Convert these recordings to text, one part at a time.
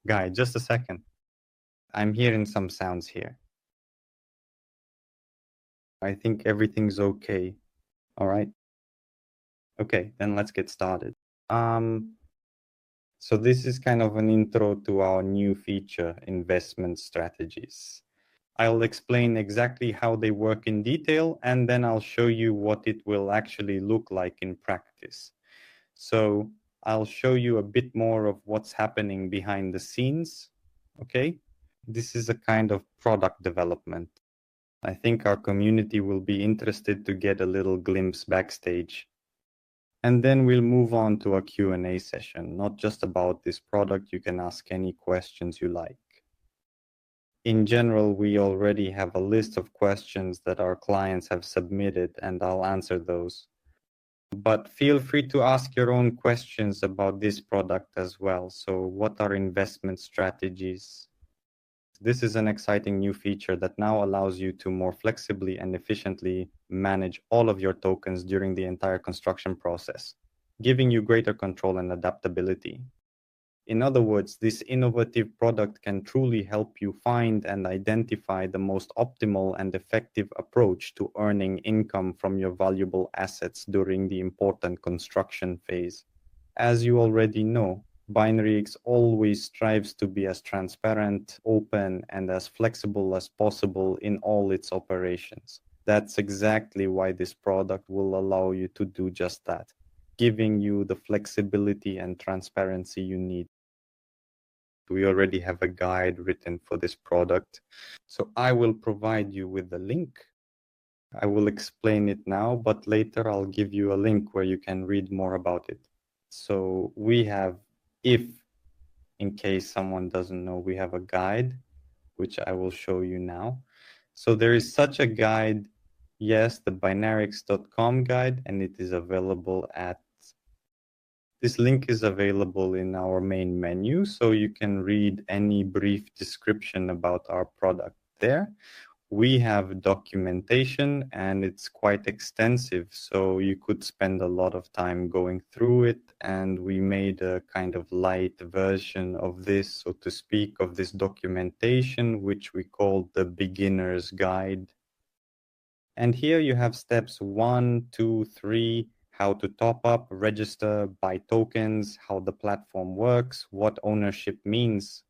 Guy, just a second. I'm hearing some sounds here. I think everything's okay. All right. Okay, then let's get started. So this is kind of an intro to our new feature, investment strategies. I'll explain exactly how they work in detail, and then I'll show you what it will actually look like in practice. So I'll show you a bit more of what's happening behind the scenes. Okay, this is a kind of product development. I think our community will be interested to get a little glimpse backstage. And then we'll move on to a Q&A session, not just about this product. You can ask any questions you like. In general, we already have a list of questions that our clients have submitted, and I'll answer those. But feel free to ask your own questions about this product as well. So what are investment strategies? This is an exciting new feature that now allows you to more flexibly and efficiently manage all of your tokens during the entire construction process, giving you greater control and adaptability. In other words, this innovative product can truly help you find and identify the most optimal and effective approach to earning income from your valuable assets during the important construction phase. As you already know, Binaryx always strives to be as transparent, open, and as flexible as possible in all its operations. That's exactly why this product will allow you to do just that, giving you the flexibility and transparency you need. We already have a guide written for this product, so I will provide you with the link. I will explain it now, but later I'll give you a link where you can read more about it. So we have, if in case someone doesn't know, we have a guide, which I will show you now. So there is such a guide, yes, the binaryx.com guide, and it is available at, this link is available in our main menu, so you can read any brief description about our product there. We have documentation and it's quite extensive, so you could spend a lot of time going through it, and we made a kind of light version of this, so to speak, of this documentation, which we call the beginner's guide. And here you have steps 1, 2, 3, how to top up, register, buy tokens, how the platform works, what ownership means.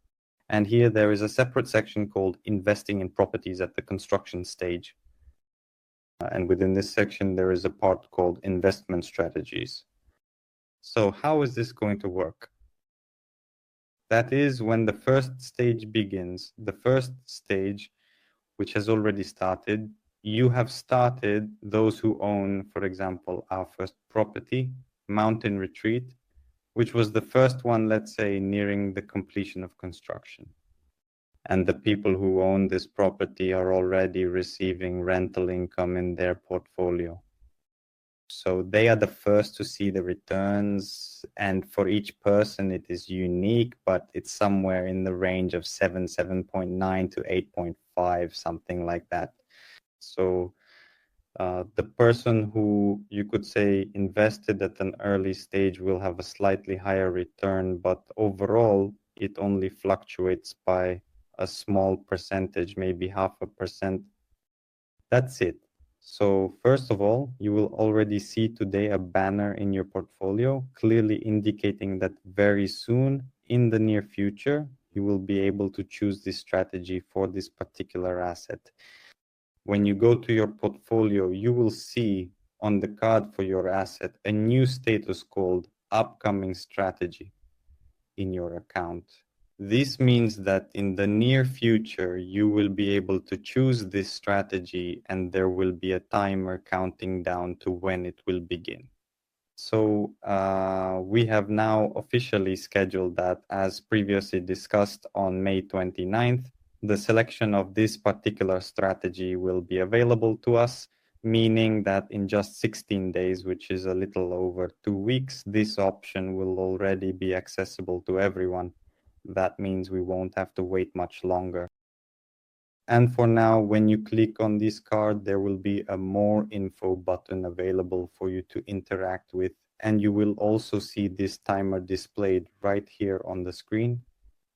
And here there is a separate section called investing in properties at the construction stage. And within this section, there is a part called investment strategies. So how is this going to work? That is when the first stage begins. The first stage, which has already started, you have started, those who own, for example, our first property, Mountain Retreat, which was the first one, let's say, nearing the completion of construction. And the people who own this property are already receiving rental income in their portfolio. So they are the first to see the returns, and for each person it is unique, but it's somewhere in the range of 7.9 to 8.5, something like that. So the person who, you could say, invested at an early stage will have a slightly higher return, but overall it only fluctuates by a small percentage, maybe 0.5%. That's it. So first of all, you will already see today a banner in your portfolio, clearly indicating that very soon, in the near future, you will be able to choose this strategy for this particular asset. When you go to your portfolio, you will see on the card for your asset a new status called upcoming strategy in your account. This means that in the near future, you will be able to choose this strategy, and there will be a timer counting down to when it will begin. So we have now officially scheduled that, as previously discussed, on May 29th. The selection of this particular strategy will be available to us, meaning that in just 16 days, which is a little over 2 weeks, this option will already be accessible to everyone. That means we won't have to wait much longer. And for now, when you click on this card, there will be a more info button available for you to interact with. And you will also see this timer displayed right here on the screen.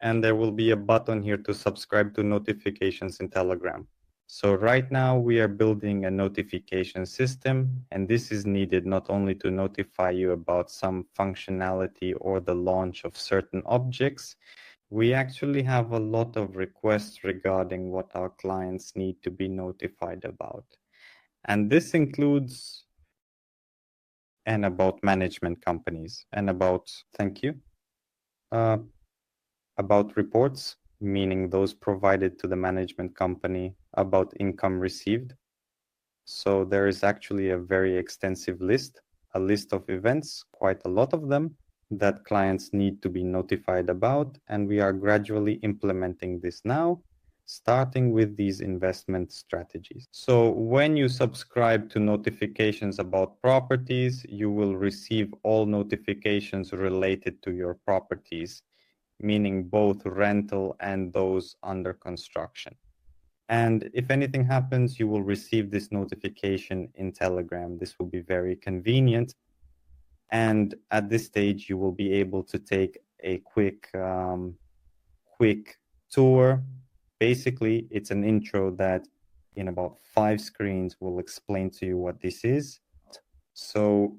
and there will be a button here to subscribe to notifications in Telegram. So right now we are building a notification system, and this is needed not only to notify you about some functionality or the launch of certain objects. We actually have a lot of requests regarding what our clients need to be notified about. And this includes and about management companies and about, thank you, about reports, meaning those provided to the management company about income received. So there is actually a very extensive list, a list of events, quite a lot of them, that clients need to be notified about. And we are gradually implementing this now, starting with these investment strategies. So when you subscribe to notifications about properties, you will receive all notifications related to your properties, meaning both rental and those under construction. And if anything happens, you will receive this notification in Telegram. This will be very convenient. And at this stage, you will be able to take a quick tour. Basically, it's an intro that in about 5 screens will explain to you what this is. So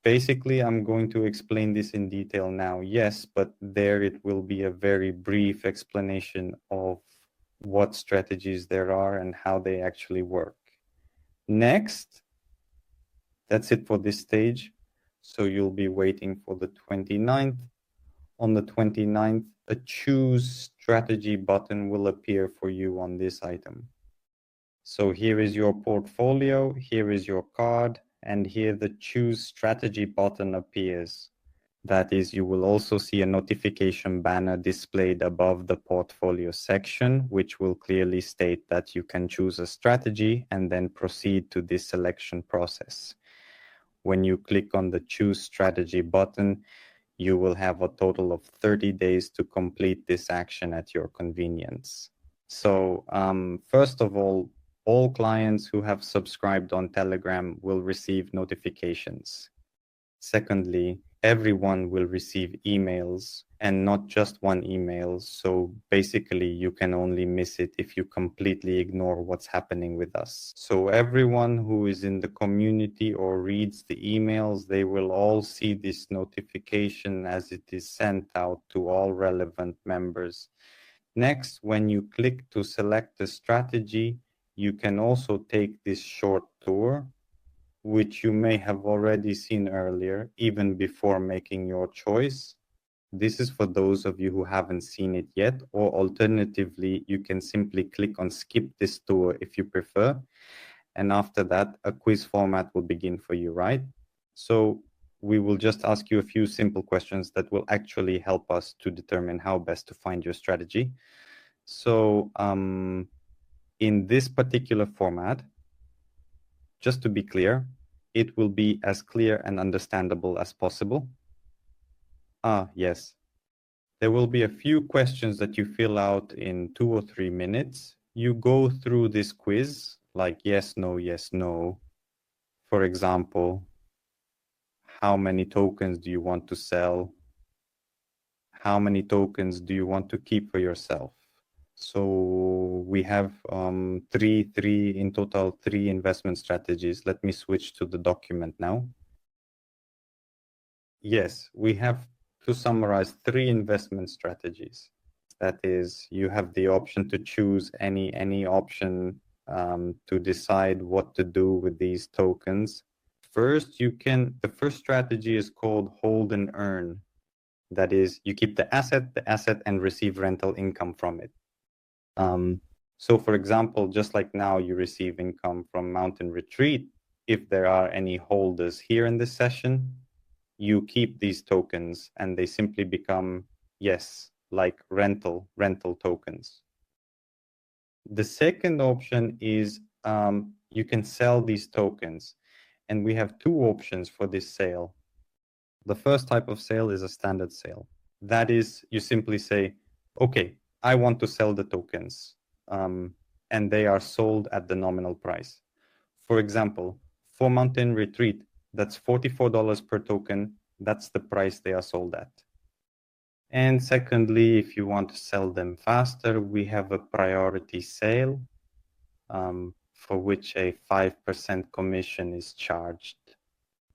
basically, I'm going to explain this in detail now, yes, but there it will be a very brief explanation of what strategies there are and how they actually work. Next, that's it for this stage. So you'll be waiting for the 29th. On the 29th, a choose strategy button will appear for you on this item. So here is your portfolio, here is your card, and here the choose strategy button appears. That is, you will also see a notification banner displayed above the portfolio section, which will clearly state that you can choose a strategy and then proceed to this selection process. When you click on the choose strategy button, you will have a total of 30 days to complete this action at your convenience. So first of all clients who have subscribed on Telegram will receive notifications. Secondly, everyone will receive emails, and not just one email. So basically, you can only miss it if you completely ignore what's happening with us. So everyone who is in the community or reads the emails, they will all see this notification as it is sent out to all relevant members. Next, when you click to select a strategy, you can also take this short tour, which you may have already seen earlier, even before making your choice. This is for those of you who haven't seen it yet, or alternatively, you can simply click on skip this tour if you prefer. And after that, a quiz format will begin for you, right? So we will just ask you a few simple questions that will actually help us to determine how best to find your strategy. So in this particular format, just to be clear, it will be as clear and understandable as possible. Yes. There will be a few questions that you fill out in 2 or 3 minutes. You go through this quiz, like yes, no. For example, how many tokens do you want to sell? How many tokens do you want to keep for yourself? So we have in total, 3 investment strategies. Let me switch to the document now. Yes, we have to summarize 3 investment strategies. That is, you have the option to choose any option to decide what to do with these tokens. The first strategy is called hold and earn. That is, you keep the asset and receive rental income from it. So for example, just like now you receive income from Mountain Retreat, if there are any holders here in this session, you keep these tokens and they simply become, yes, like rental tokens. The second option is you can sell these tokens, and we have 2 options for this sale. The first type of sale is a standard sale. That is, you simply say, okay, I want to sell the tokens, and they are sold at the nominal price. For example, for Mountain Retreat, that's $44 per token. That's the price they are sold at. And secondly, if you want to sell them faster, we have a priority sale for which a 5% commission is charged.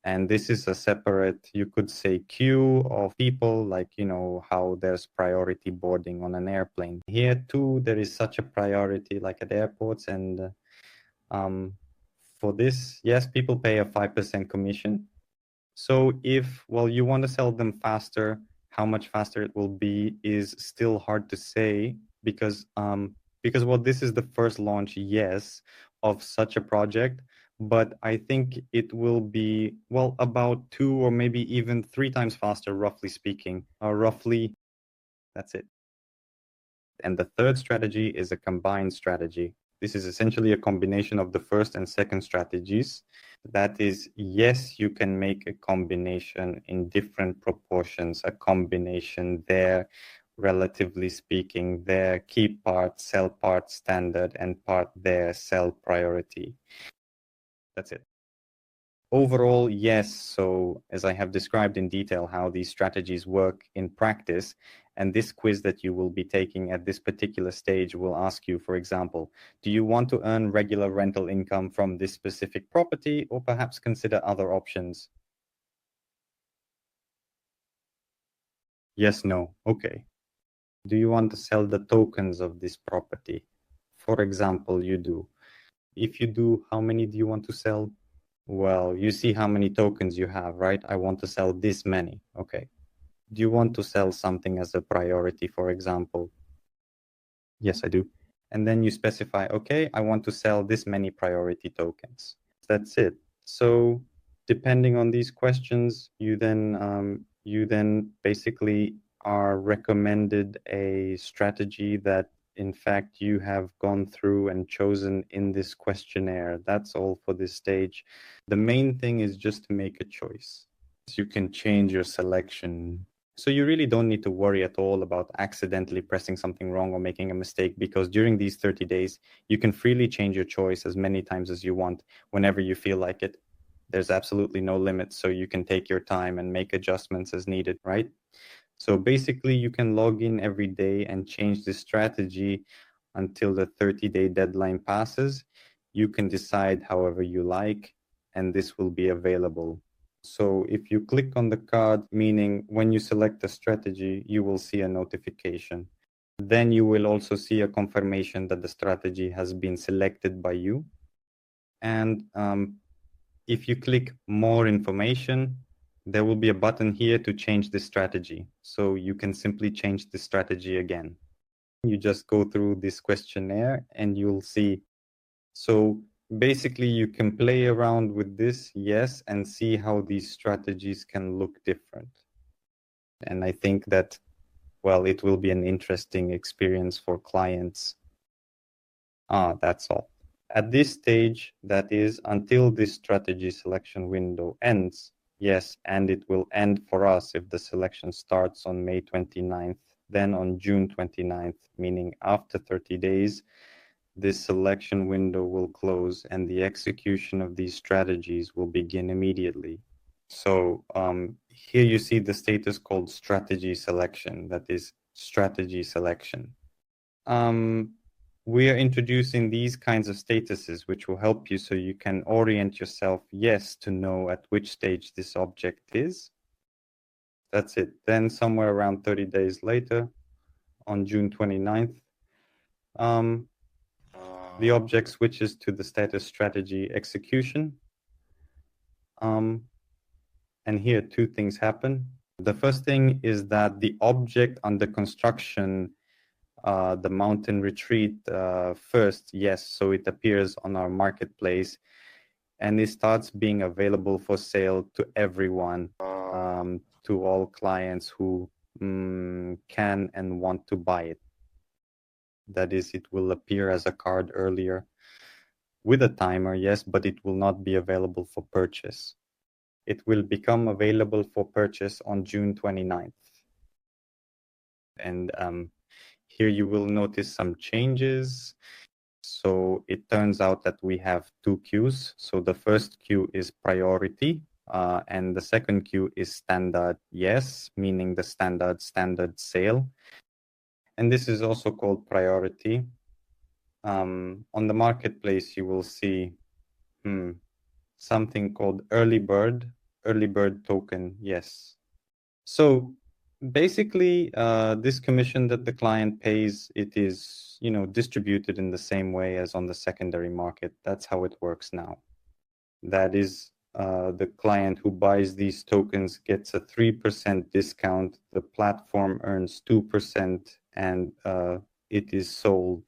And this is a separate, you could say, queue of people, like, you know, how there's priority boarding on an airplane. Here too, there is such a priority like at airports. And for this, yes, people pay a 5% commission. So if, well, you want to sell them faster, how much faster it will be is still hard to say because well, this is the first launch, yes, of such a project, but I think it will be, well, about 2 or maybe even 3 times faster, roughly speaking, roughly, that's it. And the third strategy is a combined strategy. This is essentially a combination of the first and second strategies. That is, yes, you can make a combination in different proportions, a combination there, relatively speaking, there, key part, sell part standard, and part there, sell priority. That's it. Overall, yes. So as I have described in detail how these strategies work in practice, and this quiz that you will be taking at this particular stage will ask you, for example, do you want to earn regular rental income from this specific property, or perhaps consider other options? Yes, no. Okay. Do you want to sell the tokens of this property? For example, you do. If you do, how many do you want to sell? Well, you see how many tokens you have, right? I want to sell this many. Okay. Do you want to sell something as a priority, for example? Yes, I do. And then you specify, okay, I want to sell this many priority tokens. That's it. So depending on these questions, you then basically are recommended a strategy that in fact you have gone through and chosen in this questionnaire. That's all for this stage. The main thing is just to make a choice. You can change your selection. So you really don't need to worry at all about accidentally pressing something wrong or making a mistake, because during these 30 days, you can freely change your choice as many times as you want, whenever you feel like it. There's absolutely no limit, so you can take your time and make adjustments as needed, right? So basically, you can log in every day and change the strategy until the 30-day deadline passes. You can decide however you like, and this will be available. So if you click on the card, meaning when you select a strategy, you will see a notification. Then you will also see a confirmation that the strategy has been selected by you. And if you click more information, there will be a button here to change the strategy. So you can simply change the strategy again. You just go through this questionnaire and you'll see. So basically you can play around with this, yes, and see how these strategies can look different. And I think that, well, it will be an interesting experience for clients. That's all. At this stage, that is, until this strategy selection window ends, yes, and it will end for us if the selection starts on May 29th, then on June 29th, meaning after 30 days, this selection window will close and the execution of these strategies will begin immediately. So here you see the status called strategy selection, that is strategy selection. We are introducing these kinds of statuses, which will help you so you can orient yourself, yes, to know at which stage this object is. That's it. Then somewhere around 30 days later, on June 29th, the object switches to the status strategy execution. And here 2 things happen. The first thing is that the object under construction, the mountain retreat first, yes, so it appears on our marketplace and it starts being available for sale to everyone, to all clients who can and want to buy it. That is, it will appear as a card earlier with a timer, yes, but it will not be available for purchase. It will become available for purchase on June 29th. And here you will notice some changes. So it turns out that we have 2 queues. So the first queue is priority. and the second queue is standard yes, meaning the standard sale. And this is also called priority. On the marketplace, you will see something called early bird token, yes. So basically, this commission that the client pays, it is, distributed in the same way as on the secondary market. That's how it works now. That is, the client who buys these tokens gets a 3% discount. The platform earns 2%, and it is sold.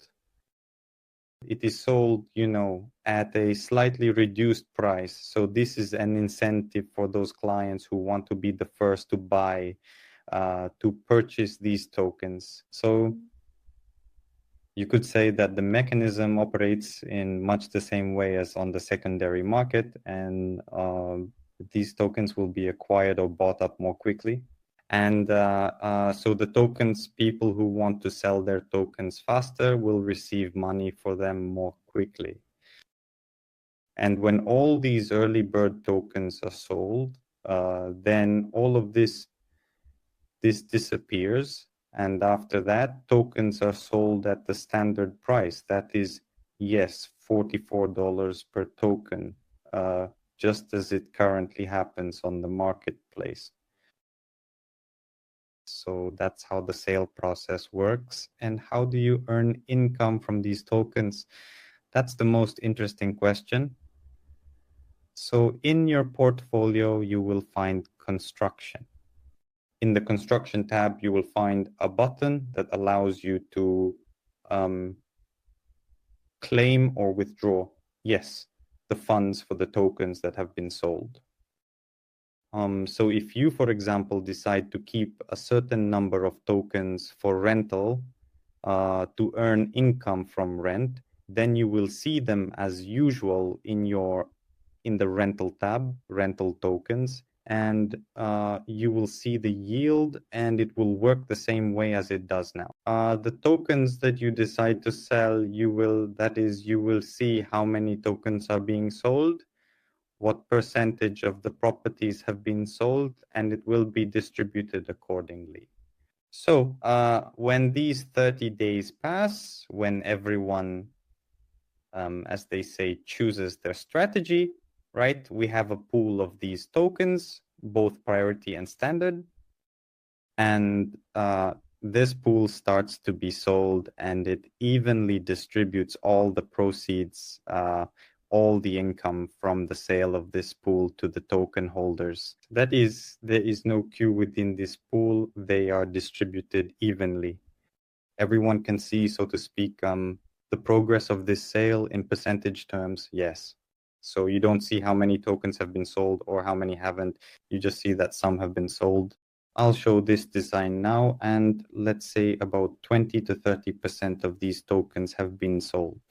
It is sold, at a slightly reduced price. So this is an incentive for those clients who want to be the first to buy, to purchase these tokens. So you could say that the mechanism operates in much the same way as on the secondary market, and these tokens will be acquired or bought up more quickly. And so the tokens, people who want to sell their tokens faster will receive money for them more quickly. And when all these early bird tokens are sold, then all of this disappears. And after that, tokens are sold at the standard price. That is, yes, $44 per token, just as it currently happens on the marketplace. So that's how the sale process works. And how do you earn income from these tokens? That's the most interesting question. So in your portfolio, you will find construction. In the construction tab, you will find a button that allows you to claim or withdraw, yes, the funds for the tokens that have been sold. So if you, for example, decide to keep a certain number of tokens for rental to earn income from rent, then you will see them as usual in the rental tab, rental tokens, and you will see the yield, and it will work the same way as it does now. The tokens that you decide to sell, you will see how many tokens are being sold, what percentage of the properties have been sold, and it will be distributed accordingly. So when these 30 days pass, when everyone, as they say, chooses their strategy, right? We have a pool of these tokens, both priority and standard. And this pool starts to be sold, and it evenly distributes all the proceeds, all the income from the sale of this pool to the token holders. That is, there is no queue within this pool. They are distributed evenly. Everyone can see, so to speak, the progress of this sale in percentage terms, yes. So you don't see how many tokens have been sold or how many haven't. You just see that some have been sold. I'll show this design now, and let's say about 20 to 30% of these tokens have been sold.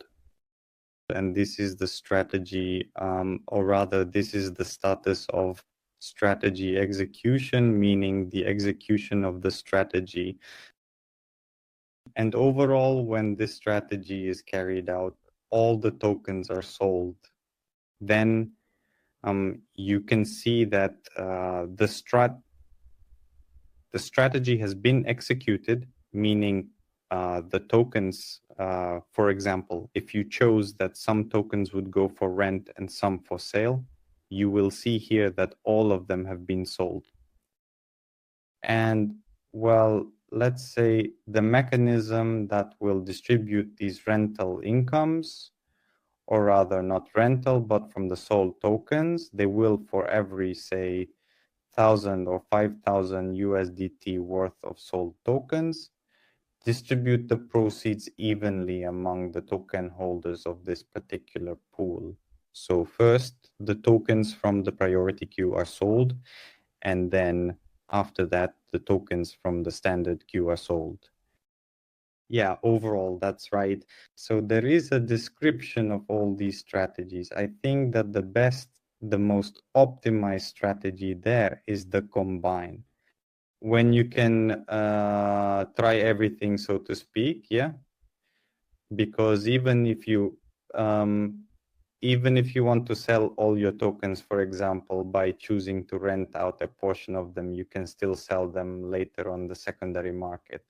And this is the strategy, or rather, this is the status of strategy execution, meaning the execution of the strategy. And overall, when this strategy is carried out, all the tokens are sold. Then you can see that the strategy has been executed, meaning the tokens, for example, if you chose that some tokens would go for rent and some for sale, you will see here that all of them have been sold. And well, let's say the mechanism that will distribute these rental incomes, or rather not rental, but from the sold tokens, they will, for every, say, 1,000 or 5,000 USDT worth of sold tokens, distribute the proceeds evenly among the token holders of this particular pool. So first, the tokens from the priority queue are sold, and then after that, the tokens from the standard queue are sold. Yeah, overall, that's right. So there is a description of all these strategies. I think that the most optimized strategy there is the combine. When you can try everything, so to speak, yeah? Because even if you even if you want to sell all your tokens, for example, by choosing to rent out a portion of them, you can still sell them later on the secondary market.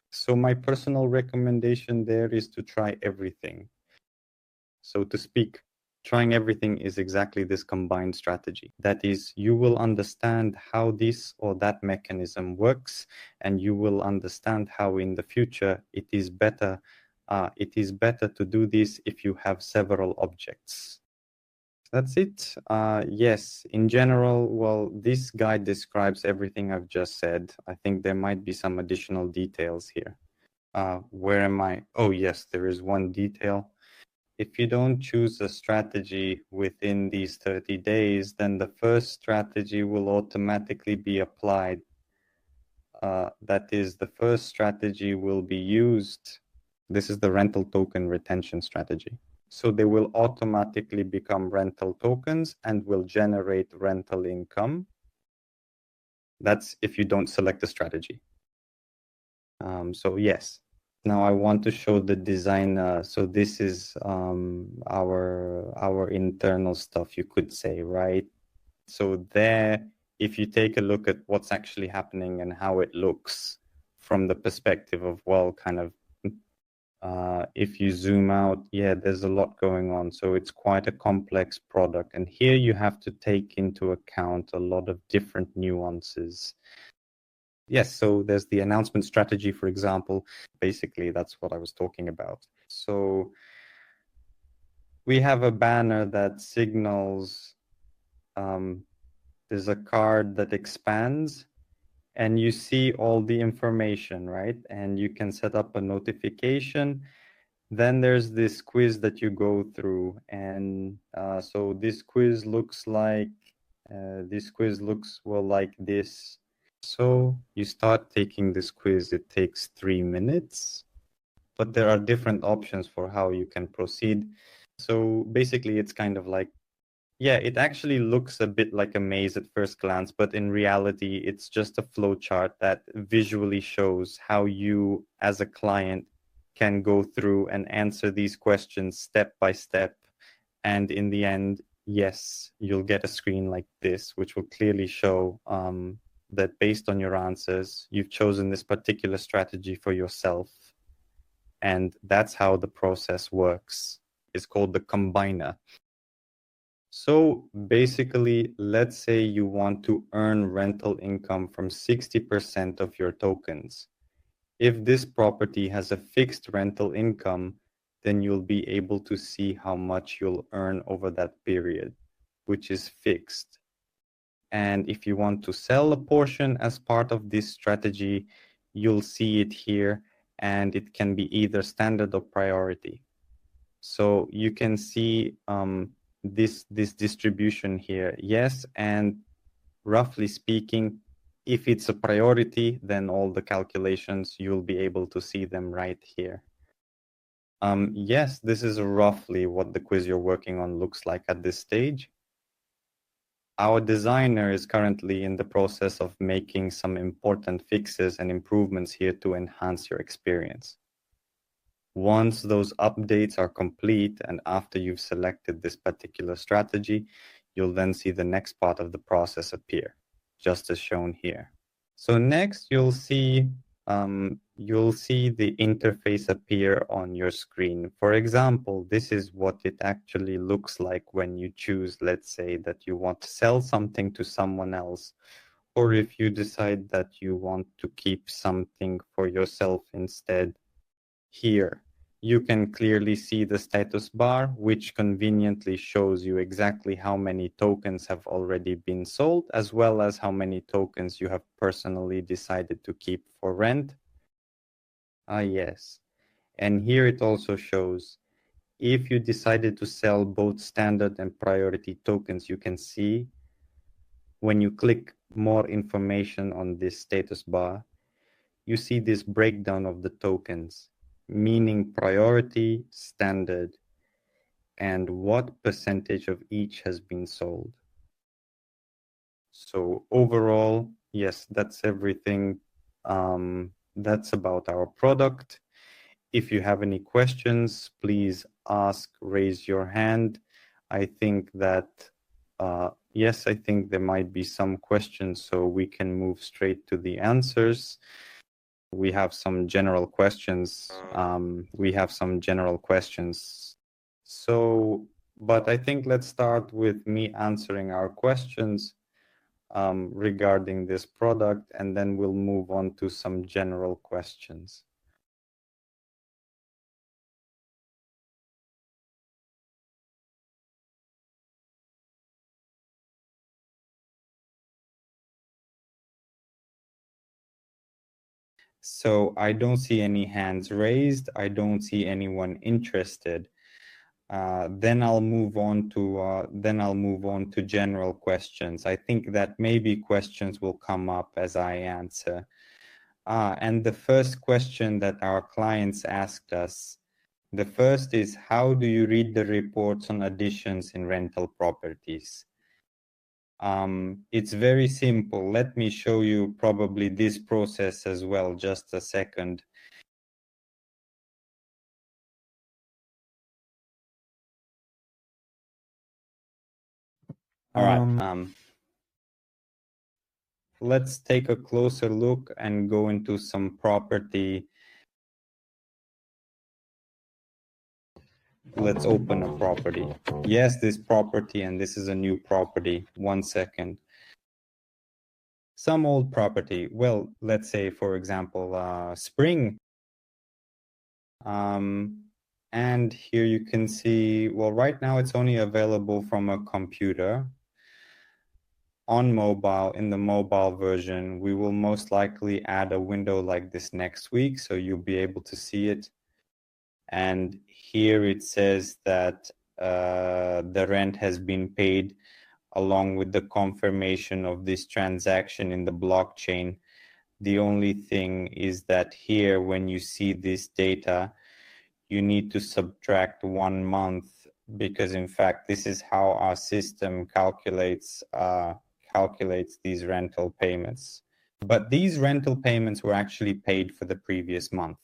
So my personal recommendation there is to try everything. So to speak, trying everything is exactly this combined strategy. That is, you will understand how this or that mechanism works, and you will understand how in the future it is better to do this if you have several objects. That's it. Yes, in general, well, this guide describes everything I've just said. I think there might be some additional details here. Where am I? Oh, yes, there is one detail. If you don't choose a strategy within these 30 days, then the first strategy will automatically be applied. That is, the first strategy will be used. This is the rental token retention strategy. So they will automatically become rental tokens and will generate rental income. That's if you don't select a strategy. So yes. Now I want to show the design. So this is our internal stuff, you could say, right? So there, if you take a look at what's actually happening and how it looks from the perspective of, well, kind of, if you zoom out, yeah, there's a lot going on. So it's quite a complex product. And here you have to take into account a lot of different nuances. Yes, so there's the announcement strategy, for example. Basically, that's what I was talking about. So we have a banner that signals there's a card that expands and you see all the information, right? And you can set up a notification. Then there's this quiz that you go through. And so this quiz looks like, well, like this. So you start taking this quiz, it takes 3 minutes, but there are different options for how you can proceed. So basically it's kind of like, yeah, it actually looks a bit like a maze at first glance, but in reality, it's just a flow chart that visually shows how you as a client can go through and answer these questions step by step. And in the end, yes, you'll get a screen like this, which will clearly show that based on your answers, you've chosen this particular strategy for yourself. And that's how the process works. It's called the combiner. So basically, let's say you want to earn rental income from 60% of your tokens. If this property has a fixed rental income, then you'll be able to see how much you'll earn over that period, which is fixed. And if you want to sell a portion as part of this strategy, you'll see it here, and it can be either standard or priority. So you can see this distribution here, yes, and roughly speaking, if it's a priority, then all the calculations, you'll be able to see them right here. Yes, this is roughly what the quiz you're working on looks like at this stage. Our designer is currently in the process of making some important fixes and improvements here to enhance your experience. Once those updates are complete and after you've selected this particular strategy, you'll then see the next part of the process appear, just as shown here. So next, you'll see the interface appear on your screen. For example, this is what it actually looks like when you choose, let's say, that you want to sell something to someone else, or if you decide that you want to keep something for yourself instead. Here, you can clearly see the status bar, which conveniently shows you exactly how many tokens have already been sold, as well as how many tokens you have personally decided to keep for rent. Yes. And here it also shows if you decided to sell both standard and priority tokens, you can see when you click more information on this status bar, you see this breakdown of the tokens, meaning priority, standard, and what percentage of each has been sold. So overall, yes, that's everything. That's about our product. If you have any questions, please ask, raise your hand. I think that, yes, I think there might be some questions, so we can move straight to the answers. We have some general questions. So, but I think let's start with me answering our questions regarding this product, and then we'll move on to some general questions. So I don't see any hands raised. I don't see anyone interested. Then I'll move on to general questions. I think that maybe questions will come up as I answer. And the first question that our clients asked us, the first is, how do you read the reports on additions in rental properties? It's very simple. Let me show you probably this process as well. Just a second. All right. Let's take a closer look and go into some property. Let's open a property. Yes, this property, and this is a new property. 1 second. Some old property. Well, let's say, for example, Spring. And here you can see, well, right now it's only available from a computer. On mobile, in the mobile version, we will most likely add a window like this next week, so you'll be able to see it. And here it says that the rent has been paid along with the confirmation of this transaction in the blockchain. The only thing is that here, when you see this data, you need to subtract 1 month, because in fact, this is how our system calculates these rental payments. But these rental payments were actually paid for the previous month.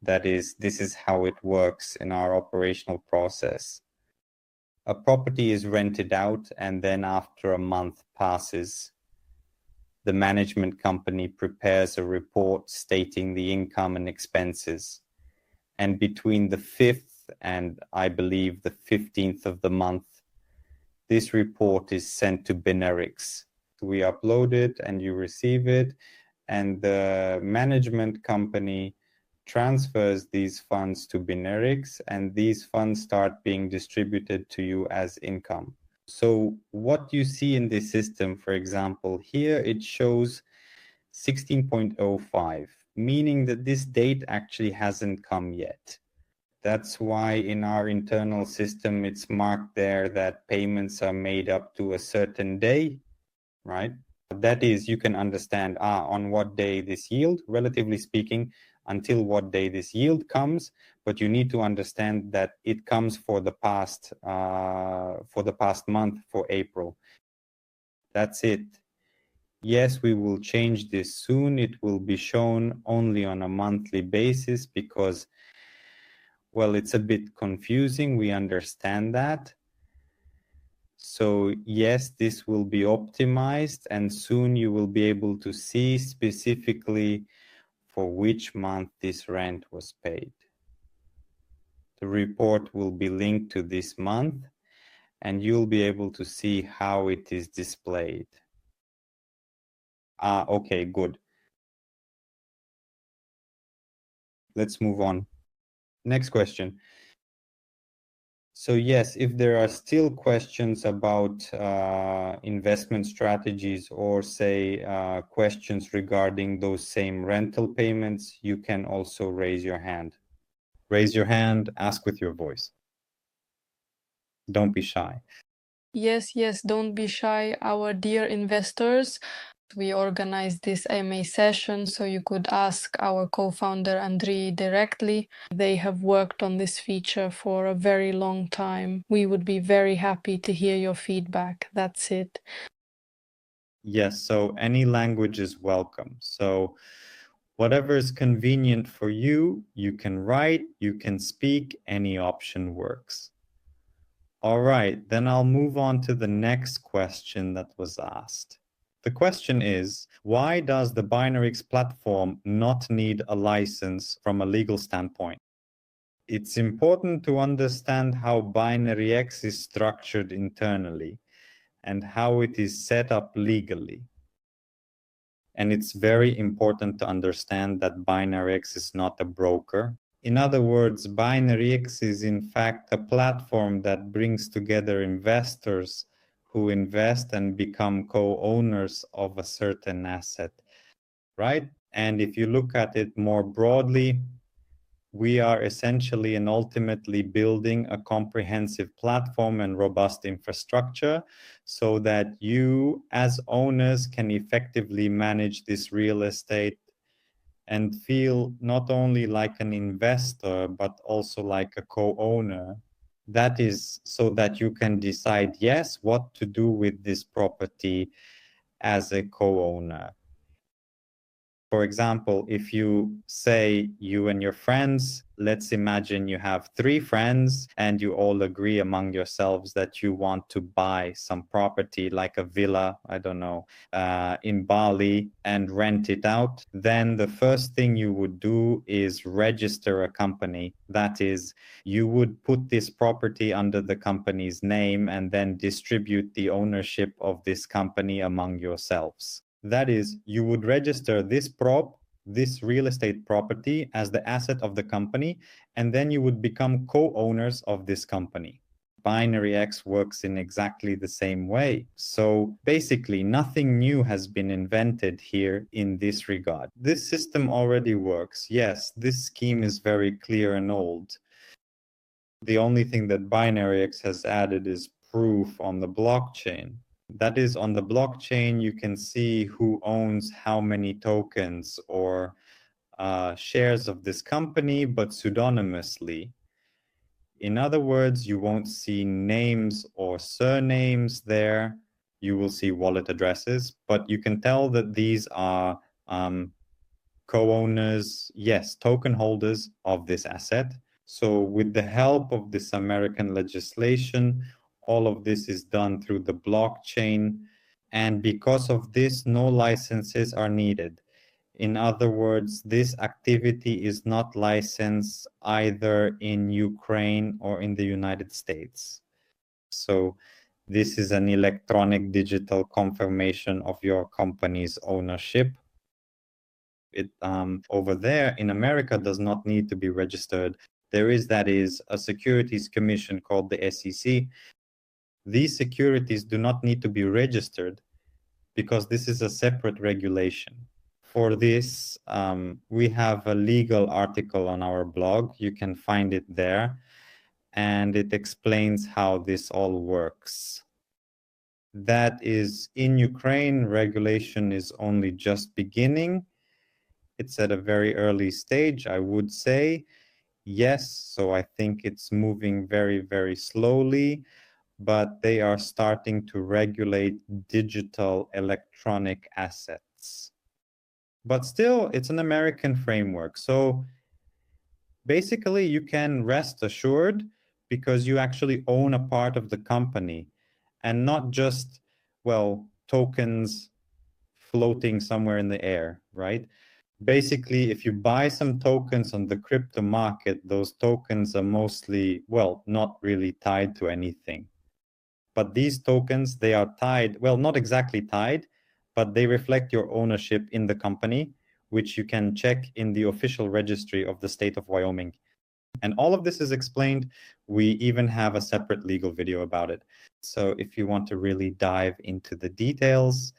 That is, this is how it works in our operational process. A property is rented out, and then after a month passes, the management company prepares a report stating the income and expenses. And between the 5th and I believe the 15th of the month, this report is sent to Binaryx. We upload it and you receive it, and the management company transfers these funds to Binaryx, and these funds start being distributed to you as income. So what you see in this system, for example, here it shows 16.05, meaning that this date actually hasn't come yet. That's why in our internal system, it's marked there that payments are made up to a certain day, right? That is, you can understand on what day this yield, relatively speaking, until what day this yield comes, but you need to understand that it comes for the past month, for April. That's it. Yes, we will change this soon. It will be shown only on a monthly basis because, well, it's a bit confusing. We understand that. So yes, this will be optimized, and soon you will be able to see specifically for which month this rent was paid. The report will be linked to this month, and you'll be able to see how it is displayed. Okay, good. Let's move on. Next question. So yes, if there are still questions about investment strategies, or say questions regarding those same rental payments, you can also raise your hand. Raise your hand, ask with your voice. Don't be shy. Yes, don't be shy, our dear investors. We organized this AMA session so you could ask our co-founder Andriy directly. They have worked on this feature for a very long time. We would be very happy to hear your feedback. That's it. Yes, so any language is welcome. So whatever is convenient for you, you can write, you can speak, any option works. All right, then I'll move on to the next question that was asked. The question is, why does the Binaryx platform not need a license from a legal standpoint? It's important to understand how Binaryx is structured internally and how it is set up legally. And it's very important to understand that Binaryx is not a broker. In other words, Binaryx is in fact a platform that brings together investors who invest and become co-owners of a certain asset, right? And if you look at it more broadly, we are essentially and ultimately building a comprehensive platform and robust infrastructure so that you as owners can effectively manage this real estate and feel not only like an investor, but also like a co-owner. That is so that you can decide, yes, what to do with this property as a co-owner. For example, if you say you and your friends, let's imagine you have 3 friends and you all agree among yourselves that you want to buy some property like a villa, I don't know, in Bali and rent it out, then the first thing you would do is register a company. That is, you would put this property under the company's name and then distribute the ownership of this company among yourselves. That is, you would register this real estate property as the asset of the company, and then you would become co-owners of this company. Binaryx works in exactly the same way. So basically, nothing new has been invented here in this regard. This system already works. Yes, this scheme is very clear and old. The only thing that Binaryx has added is proof on the blockchain. That is, on the blockchain, you can see who owns how many tokens or shares of this company, but pseudonymously. In other words, you won't see names or surnames there. You will see wallet addresses, but you can tell that these are co-owners, yes, token holders of this asset. So with the help of this American legislation, all of this is done through the blockchain. And because of this, no licenses are needed. In other words, this activity is not licensed either in Ukraine or in the United States. So this is an electronic digital confirmation of your company's ownership. It over there in America does not need to be registered. There is, that is, a securities commission called the SEC. These securities do not need to be registered because this is a separate regulation. For this, we have a legal article on our blog. You can find it there, and it explains how this all works. That is, in Ukraine, regulation is only just beginning. It's at a very early stage, I would say. Yes, so I think it's moving very, very slowly, but they are starting to regulate digital electronic assets. But still, it's an American framework. So basically, you can rest assured because you actually own a part of the company and not just, well, tokens floating somewhere in the air, right? Basically, if you buy some tokens on the crypto market, those tokens are mostly, well, not really tied to anything. But these tokens, they are tied, well, not exactly tied, but they reflect your ownership in the company, which you can check in the official registry of the state of Wyoming. And all of this is explained. We even have a separate legal video about it. So if you want to really dive into the details,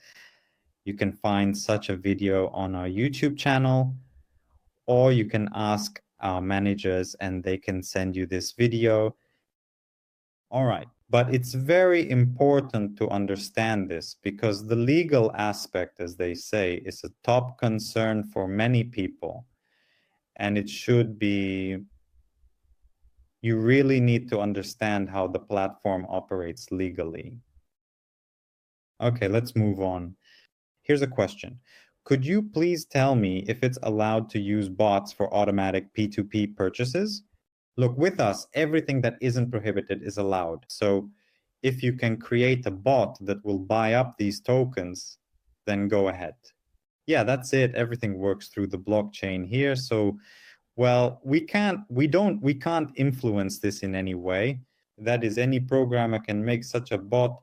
you can find such a video on our YouTube channel, or you can ask our managers and they can send you this video. All right, but it's very important to understand this because the legal aspect, as they say, is a top concern for many people. And it should be, you really need to understand how the platform operates legally. Okay, let's move on. Here's a question. Could you please tell me if it's allowed to use bots for automatic P2P purchases? Look, with us, everything that isn't prohibited is allowed. So if you can create a bot that will buy up these tokens, then go ahead. Yeah, that's it. Everything works through the blockchain here. So, well, we can't influence this in any way. That is, any programmer can make such a bot,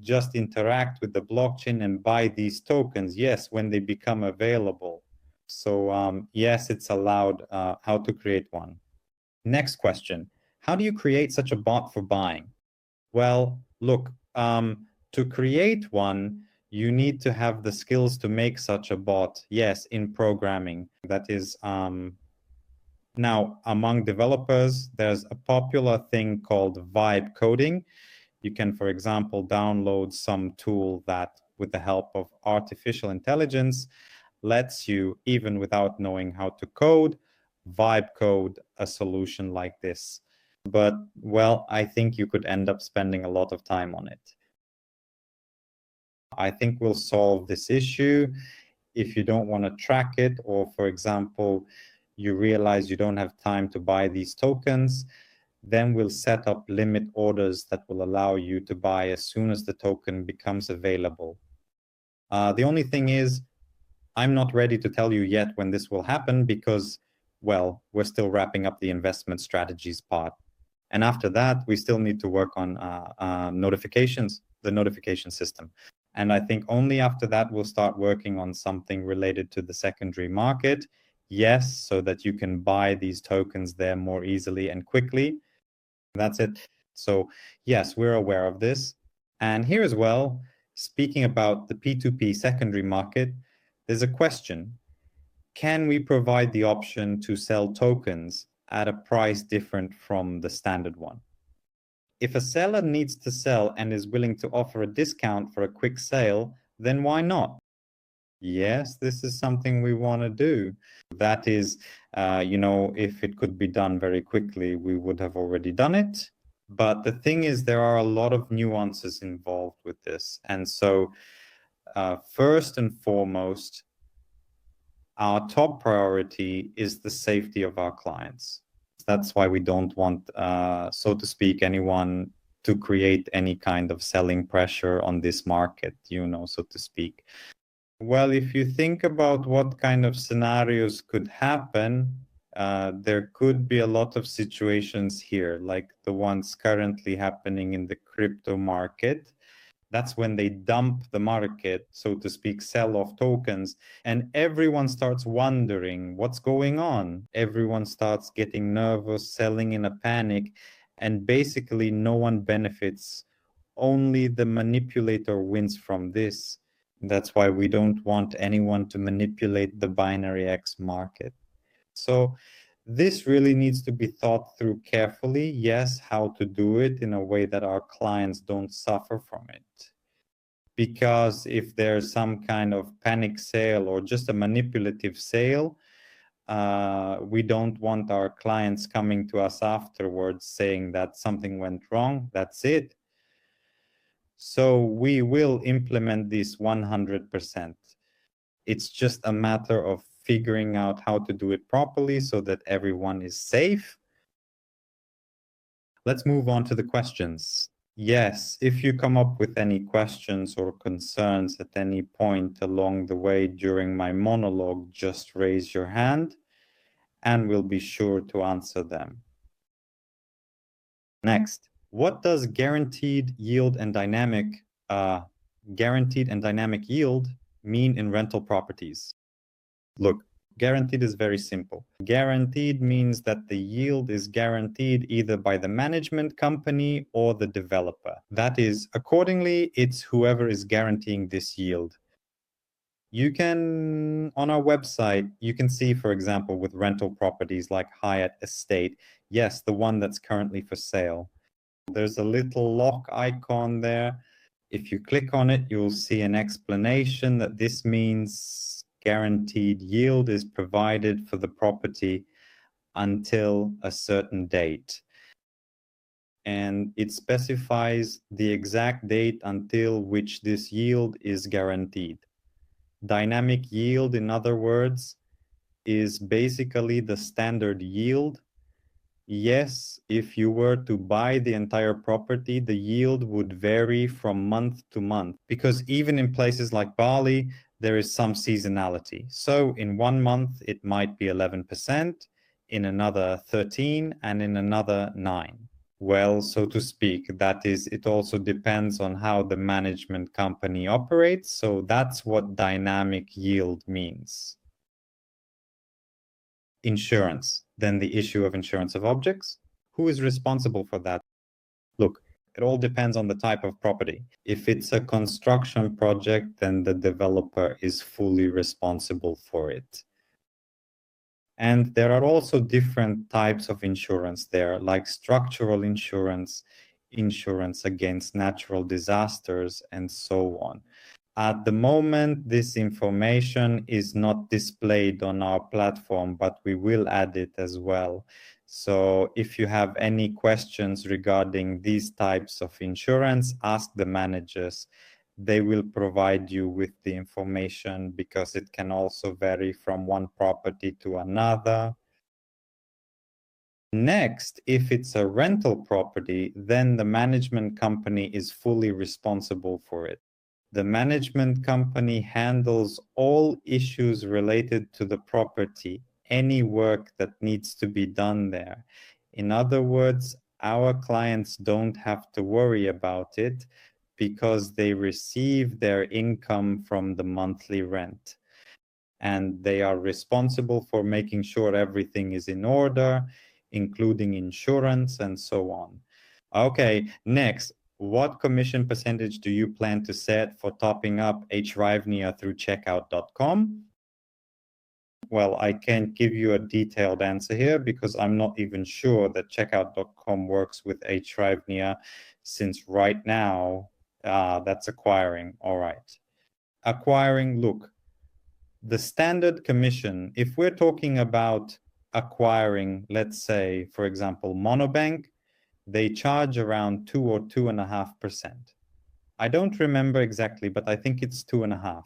just interact with the blockchain and buy these tokens, yes, when they become available. So yes, it's allowed how to create one. Next question. How do you create such a bot for buying? Well, look, to create one, you need to have the skills to make such a bot, yes, in programming. That is, now among developers, there's a popular thing called vibe coding. You can, for example, download some tool that, with the help of artificial intelligence, lets you, even without knowing how to code, vibe code a solution like this. But, well, I think you could end up spending a lot of time on it. I think we'll solve this issue. If you don't want to track it, or for example, you realize you don't have time to buy these tokens, then we'll set up limit orders that will allow you to buy as soon as the token becomes available. The only thing is, I'm not ready to tell you yet when this will happen because, well, we're still wrapping up the investment strategies part. And after that, we still need to work on notifications, the notification system. And I think only after that, we'll start working on something related to the secondary market. Yes, so that you can buy these tokens there more easily and quickly. That's it. So yes, we're aware of this. And here as well, speaking about the P2P secondary market, there's a question. Can we provide the option to sell tokens at a price different from the standard one? If a seller needs to sell and is willing to offer a discount for a quick sale, then why not? Yes, this is something we want to do. That is, if it could be done very quickly, we would have already done it. But the thing is, there are a lot of nuances involved with this. And so, first and foremost, our top priority is the safety of our clients. That's why we don't want, so to speak, anyone to create any kind of selling pressure on this market, so to speak. Well, if you think about what kind of scenarios could happen, there could be a lot of situations here, like the ones currently happening in the crypto market. That's when they dump the market, so to speak, sell off tokens, and everyone starts wondering what's going on. Everyone starts getting nervous, selling in a panic, and basically no one benefits. Only the manipulator wins from this. That's why we don't want anyone to manipulate the Binaryx market. So this really needs to be thought through carefully. Yes, how to do it in a way that our clients don't suffer from it. Because if there's some kind of panic sale or just a manipulative sale, we don't want our clients coming to us afterwards saying that something went wrong. That's it. So we will implement this 100%. It's just a matter of figuring out how to do it properly so that everyone is safe. Let's move on to the questions. Yes, if you come up with any questions or concerns at any point along the way during my monologue, just raise your hand and we'll be sure to answer them. Next, what does guaranteed and dynamic yield mean in rental properties? Look, guaranteed is very simple. Guaranteed means that the yield is guaranteed either by the management company or the developer. That is, accordingly, it's whoever is guaranteeing this yield. You can, on our website, you can see, for example, with rental properties like Hyatt Estate, yes, the one that's currently for sale. There's a little lock icon there. If you click on it, you'll see an explanation that this means guaranteed yield is provided for the property until a certain date. And it specifies the exact date until which this yield is guaranteed. Dynamic yield, in other words, is basically the standard yield Yes, if you were to buy the entire property, the yield would vary from month to month because even in places like Bali, there is some seasonality. So in one month, it might be 11%, in another 13, and in another 9. Well, so to speak, that is, it also depends on how the management company operates. So that's what dynamic yield means. Insurance, then the issue of insurance of objects. Who is responsible for that? Look, it all depends on the type of property. If it's a construction project, then the developer is fully responsible for it. And there are also different types of insurance there, like structural insurance, insurance against natural disasters, and so on. At the moment, this information is not displayed on our platform, but we will add it as well. So if you have any questions regarding these types of insurance, ask the managers. They will provide you with the information because it can also vary from one property to another. Next, if it's a rental property, then the management company is fully responsible for it. The management company handles all issues related to the property, any work that needs to be done there. In other words, our clients don't have to worry about it because they receive their income from the monthly rent. And they are responsible for making sure everything is in order, including insurance and so on. Okay, next, what commission percentage do you plan to set for topping up hryvnia through checkout.com? Well, I can't give you a detailed answer here because I'm not even sure that checkout.com works with hryvnia, since right now that's acquiring. All right. Acquiring, look, the standard commission, if we're talking about acquiring, let's say, for example, Monobank, they charge around 2 or 2.5%. I don't remember exactly, but I think it's 2.5.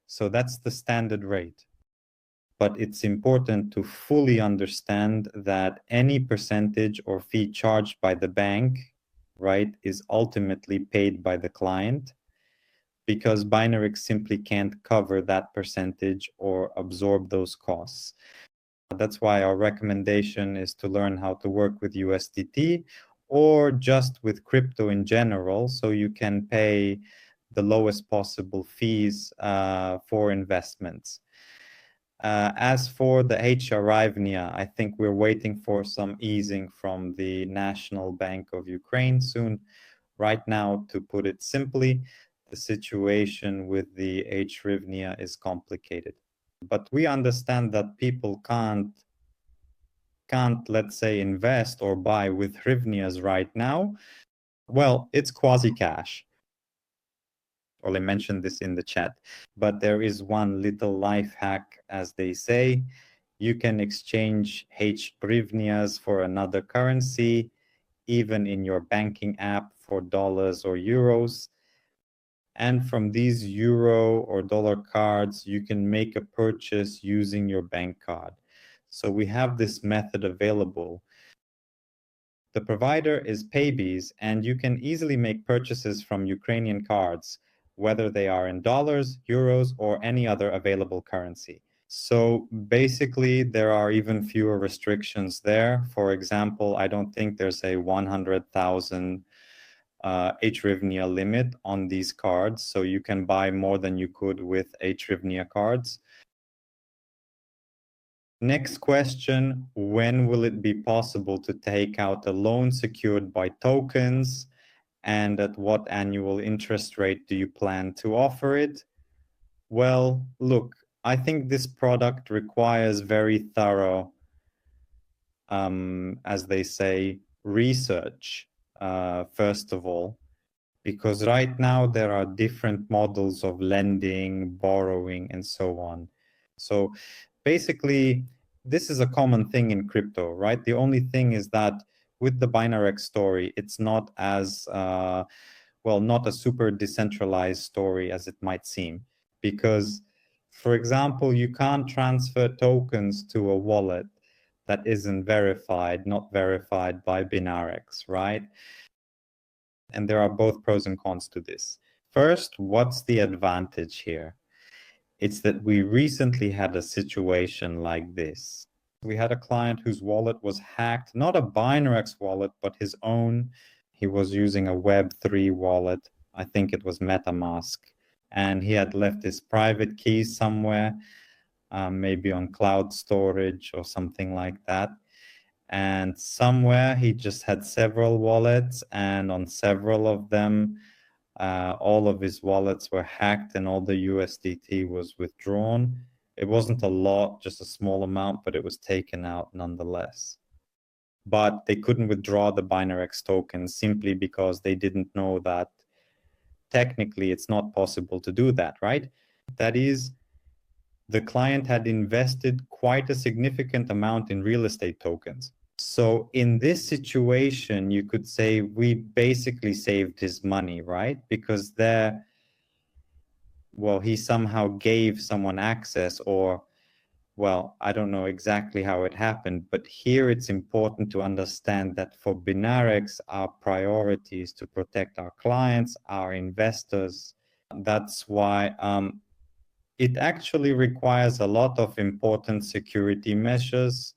So that's the standard rate. But it's important to fully understand that any percentage or fee charged by the bank, right, is ultimately paid by the client, because Binaryx simply can't cover that percentage or absorb those costs. That's why our recommendation is to learn how to work with USDT or just with crypto in general, so you can pay the lowest possible fees for investments. As for the hryvnia, I think we're waiting for some easing from the National Bank of Ukraine soon. Right now, to put it simply, the situation with the hryvnia is complicated. But we understand that people can't, let's say, invest or buy with hryvnias right now. Well, it's quasi-cash. Or I mentioned this in the chat, but there is one little life hack, as they say. You can exchange hryvnias for another currency, even in your banking app, for dollars or euros. And from these euro or dollar cards, you can make a purchase using your bank card. So we have this method available. The provider is Paybees, and you can easily make purchases from Ukrainian cards, whether they are in dollars, euros, or any other available currency. So basically, there are even fewer restrictions there. For example, I don't think there's a 100,000 hryvnia limit on these cards, so you can buy more than you could with hryvnia cards. Next question, when will it be possible to take out a loan secured by tokens, and at what annual interest rate do you plan to offer it? Well, look, I think this product requires very thorough, as they say, research, first of all, because right now there are different models of lending, borrowing, and so on. So basically, this is a common thing in crypto, right? The only thing is that with the Binaryx story, it's not as, well, not a super decentralized story as it might seem. Because, for example, you can't transfer tokens to a wallet, that isn't verified, not verified by Binaryx, right? And there are both pros and cons to this. First, what's the advantage here? It's that we recently had a situation like this. We had a client whose wallet was hacked, not a Binaryx wallet, but his own. He was using a Web3 wallet. I think it was MetaMask. And he had left his private keys somewhere, maybe on cloud storage or something like that. And somewhere he just had several wallets, and on several of them, all of his wallets were hacked and all the USDT was withdrawn. It wasn't a lot, just a small amount, but it was taken out nonetheless. But they couldn't withdraw the Binaryx tokens simply because they didn't know that technically it's not possible to do that, right? That is, the client had invested quite a significant amount in real estate tokens. So in this situation, you could say we basically saved his money, right? Because he somehow gave someone access, or, well, I don't know exactly how it happened, but here it's important to understand that for Binaryx, our priority is to protect our clients, our investors. That's why it actually requires a lot of important security measures,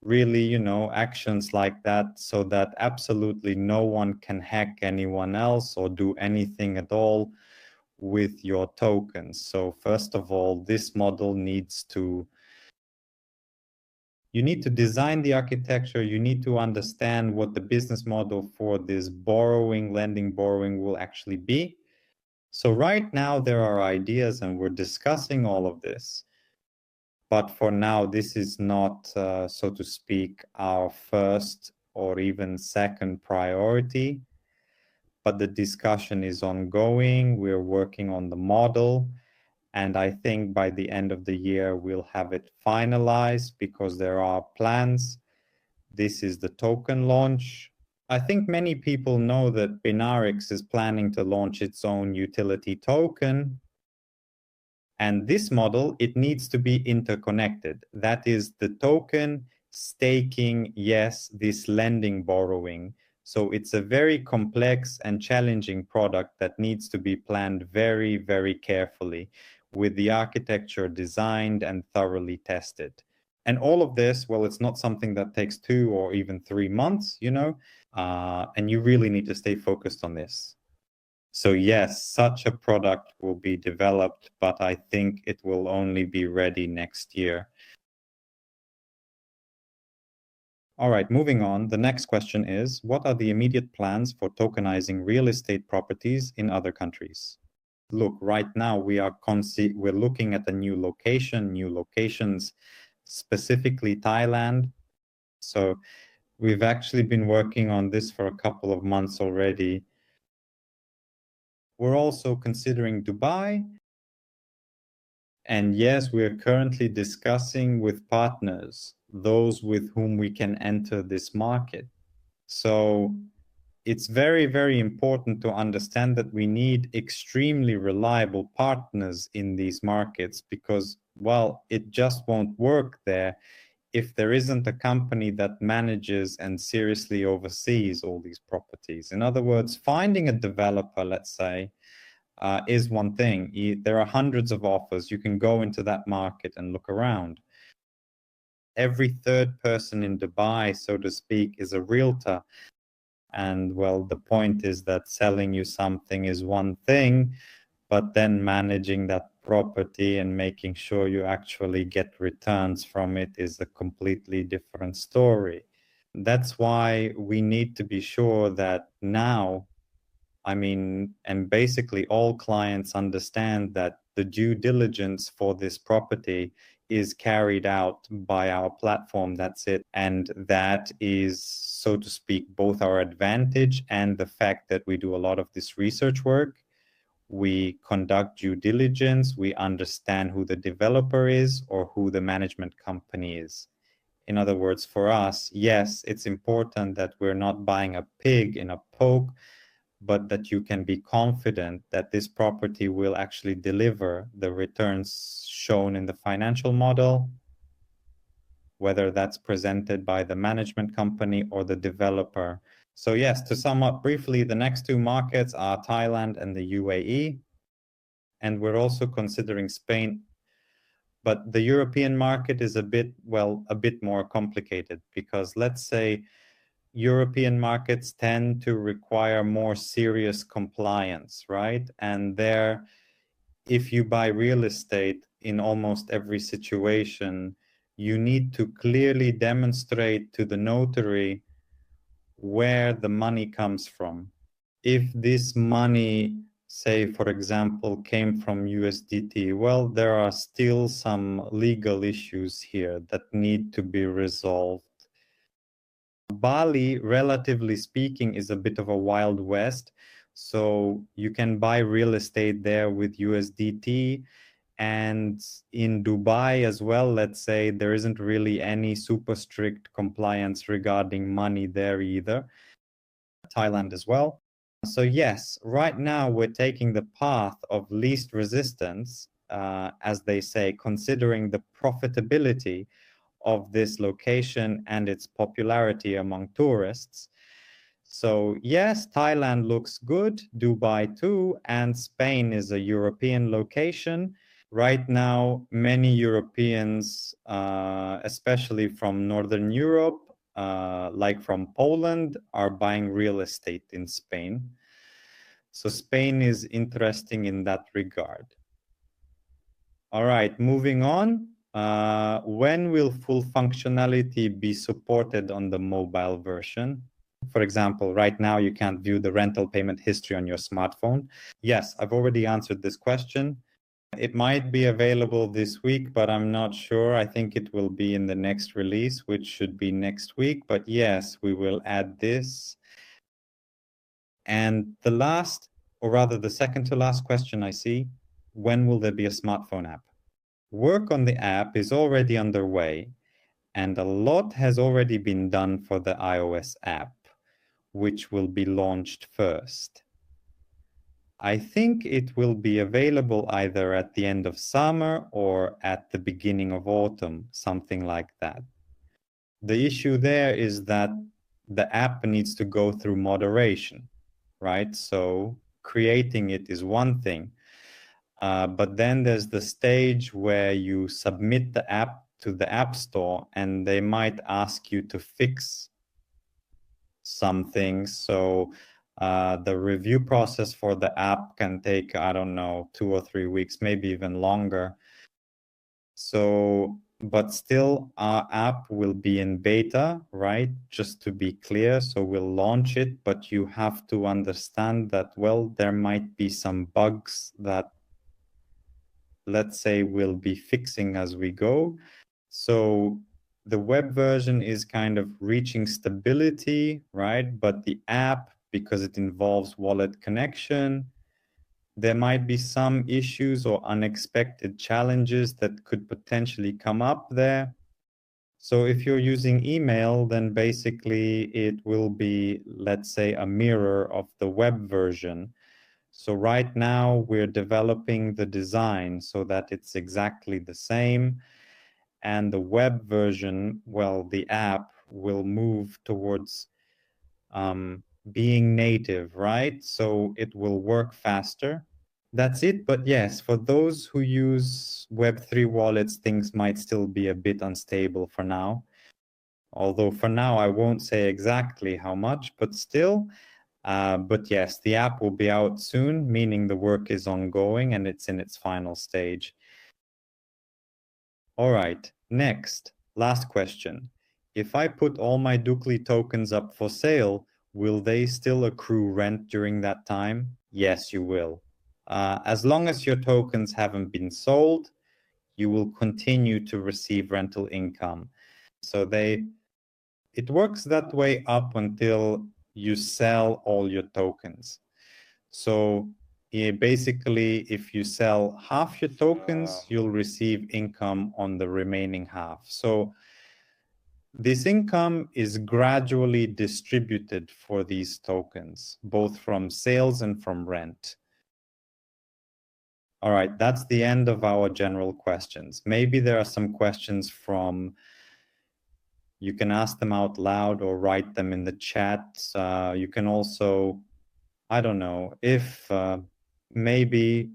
really, actions like that, so that absolutely no one can hack anyone else or do anything at all with your tokens. So first of all, this model you need to design the architecture, you need to understand what the business model for this lending borrowing will actually be. So right now there are ideas and we're discussing all of this. But for now, this is not, so to speak, our first or even second priority. But the discussion is ongoing. We're working on the model. And I think by the end of the year, we'll have it finalized because there are plans. This is the token launch. I think many people know that Binaryx is planning to launch its own utility token. And this model, it needs to be interconnected. That is the token staking, yes, this lending borrowing. So it's a very complex and challenging product that needs to be planned very, very carefully, with the architecture designed and thoroughly tested. And all of this, well, it's not something that takes 2 or even 3 months, and you really need to stay focused on this. So yes, such a product will be developed, but I think it will only be ready next year. All right, moving on. The next question is, what are the immediate plans for tokenizing real estate properties in other countries? Look, right now we're looking at new locations, specifically Thailand. So we've actually been working on this for a couple of months already. We're also considering Dubai. And yes, we are currently discussing with partners, those with whom we can enter this market. So it's very, very important to understand that we need extremely reliable partners in these markets because, well, it just won't work there if there isn't a company that manages and seriously oversees all these properties. In other words, finding a developer, let's say, is one thing. There are hundreds of offers. You can go into that market and look around. Every third person in Dubai, so to speak, is a realtor. And well, the point is that selling you something is one thing, but then managing that property and making sure you actually get returns from it is a completely different story. That's why we need to be sure that now, and basically all clients understand that the due diligence for this property is carried out by our platform. That's it. And that is, so to speak, both our advantage and the fact that we do a lot of this research work. We conduct due diligence. We understand who the developer is or who the management company is. In other words, for us, yes, it's important that we're not buying a pig in a poke, but that you can be confident that this property will actually deliver the returns shown in the financial model. whether that's presented by the management company or the developer. So yes, to sum up briefly, the next two markets are Thailand and the UAE, and we're also considering Spain. But the European market is a bit more complicated, because let's say European markets tend to require more serious compliance, right? And there, if you buy real estate, in almost every situation, you need to clearly demonstrate to the notary where the money comes from. If this money, say, for example, came from USDT, well, there are still some legal issues here that need to be resolved. Bali, relatively speaking, is a bit of a wild west. So you can buy real estate there with USDT. And in Dubai as well, let's say, there isn't really any super strict compliance regarding money there either. Thailand as well. So yes, right now we're taking the path of least resistance, as they say, considering the profitability of this location and its popularity among tourists. So yes, Thailand looks good, Dubai too, and Spain is a European location. Right now, many Europeans, especially from Northern Europe, like from Poland, are buying real estate in Spain. So Spain is interesting in that regard. All right, moving on. When will full functionality be supported on the mobile version? For example, right now you can't view the rental payment history on your smartphone. Yes, I've already answered this question. It might be available this week, but I'm not sure. I think it will be in the next release, which should be next week. But yes, we will add this. And the last, or rather the second to last question I see, when will there be a smartphone app? Work on the app is already underway, and a lot has already been done for the iOS app, which will be launched first. I think it will be available either at the end of summer or at the beginning of autumn, something like that. The issue there is that the app needs to go through moderation, right? So creating it is one thing, but then there's the stage where you submit the app to the App Store and they might ask you to fix some things. So the review process for the app can take, I don't know, 2 or 3 weeks, maybe even longer. So, but still our app will be in beta, right? Just to be clear. So we'll launch it, but you have to understand that, well, there might be some bugs that, let's say, we'll be fixing as we go. So the web version is kind of reaching stability, right? But the app, because it involves wallet connection, there might be some issues or unexpected challenges that could potentially come up there. So if you're using email, then basically it will be, let's say, a mirror of the web version. So right now we're developing the design so that it's exactly the same. And the web version, well, the app will move towards being native, right? So it will work faster. That's it. But yes, for those who use Web3 wallets, things might still be a bit unstable for now. Although for now, I won't say exactly how much, but still. But yes, the app will be out soon, meaning the work is ongoing and it's in its final stage. All right, next, last question. If I put all my Dukli tokens up for sale, will they still accrue rent during that time? Yes, you will. As long as your tokens haven't been sold, you will continue to receive rental income. So it works that way up until you sell all your tokens. So basically, if you sell half your tokens, you'll receive income on the remaining half. So this income is gradually distributed for these tokens, both from sales and from rent. All right, that's the end of our general questions. Maybe there are some questions from You can ask them out loud or write them in the chat. You can also, I don't know, if maybe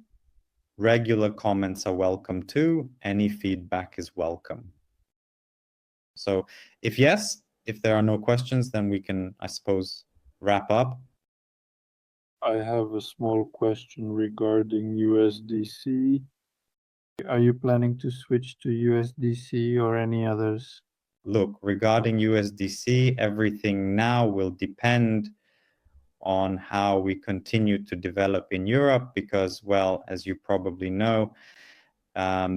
regular comments are welcome too. Any feedback is welcome. So if there are no questions, then we can, I suppose, wrap up. I have a small question regarding USDC. Are you planning to switch to USDC or any others? Look, regarding USDC, everything now will depend on how we continue to develop in Europe because, well, as you probably know,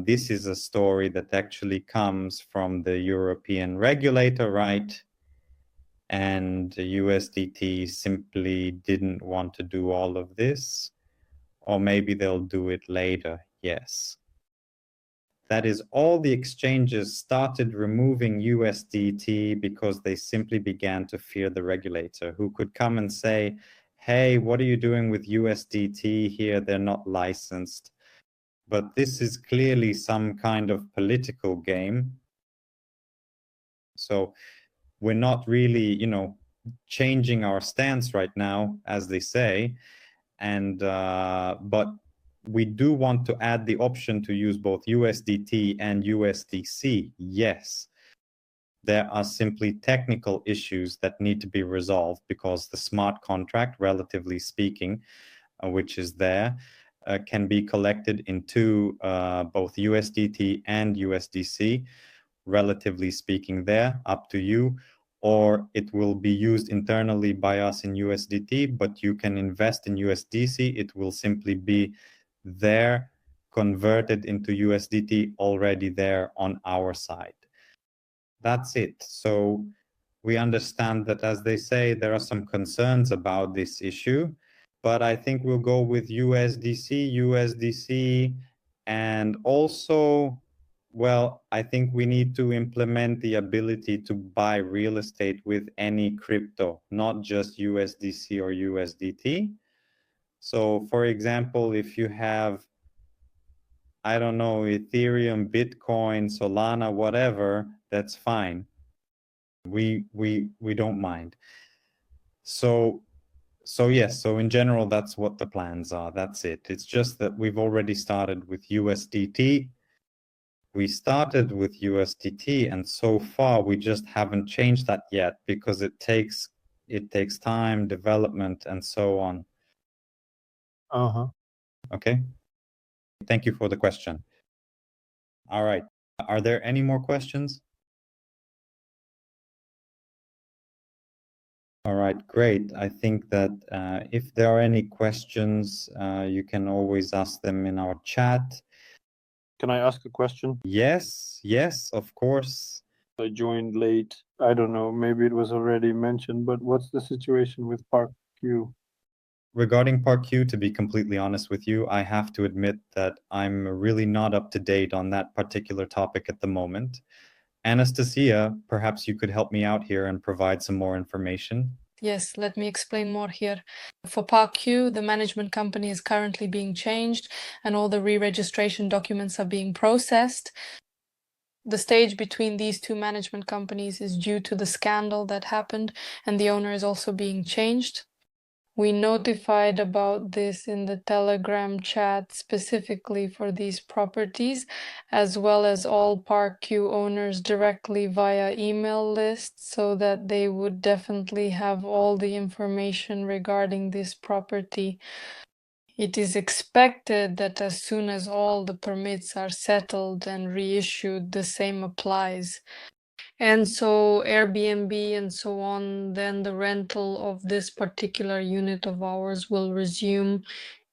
this is a story that actually comes from the European regulator, right? And the USDT simply didn't want to do all of this, or maybe they'll do it later, yes. That is, all the exchanges started removing USDT because they simply began to fear the regulator, who could come and say, hey, what are you doing with USDT here? They're not licensed. But this is clearly some kind of political game. So we're not really, changing our stance right now, as they say. And but we do want to add the option to use both USDT and USDC. Yes, there are simply technical issues that need to be resolved because the smart contract, relatively speaking, which is there, can be collected into both USDT and USDC, relatively speaking there, up to you. Or it will be used internally by us in USDT, but you can invest in USDC. It will simply be there, converted into USDT, already there on our side. That's it. So we understand that, as they say, there are some concerns about this issue, but I think we'll go with USDC, and also, well, I think we need to implement the ability to buy real estate with any crypto, not just USDC or USDT. So, for example, if you have, I don't know, Ethereum, Bitcoin, Solana, whatever, that's fine. We don't mind. So yes, so in general, that's what the plans are. That's it. It's just that we've already started with USDT. We started with USDT, and so far we just haven't changed that yet because it takes time, development, and so on. Okay. Thank you for the question. All right. Are there any more questions? All right, great. I think that if there are any questions, you can always ask them in our chat. Can I ask a question? Yes, of course. I joined late. I don't know, maybe it was already mentioned, but what's the situation with Park Q? Regarding Park Q, to be completely honest with you, I have to admit that I'm really not up to date on that particular topic at the moment. Anastasia, perhaps you could help me out here and provide some more information. Yes, let me explain more here. For Park Q, the management company is currently being changed and all the re-registration documents are being processed. The stage between these two management companies is due to the scandal that happened, and the owner is also being changed. We notified about this in the Telegram chat specifically for these properties, as well as all Park Q owners directly via email list, so that they would definitely have all the information regarding this property. It is expected that as soon as all the permits are settled and reissued, the same applies. And so Airbnb and so on, then the rental of this particular unit of ours will resume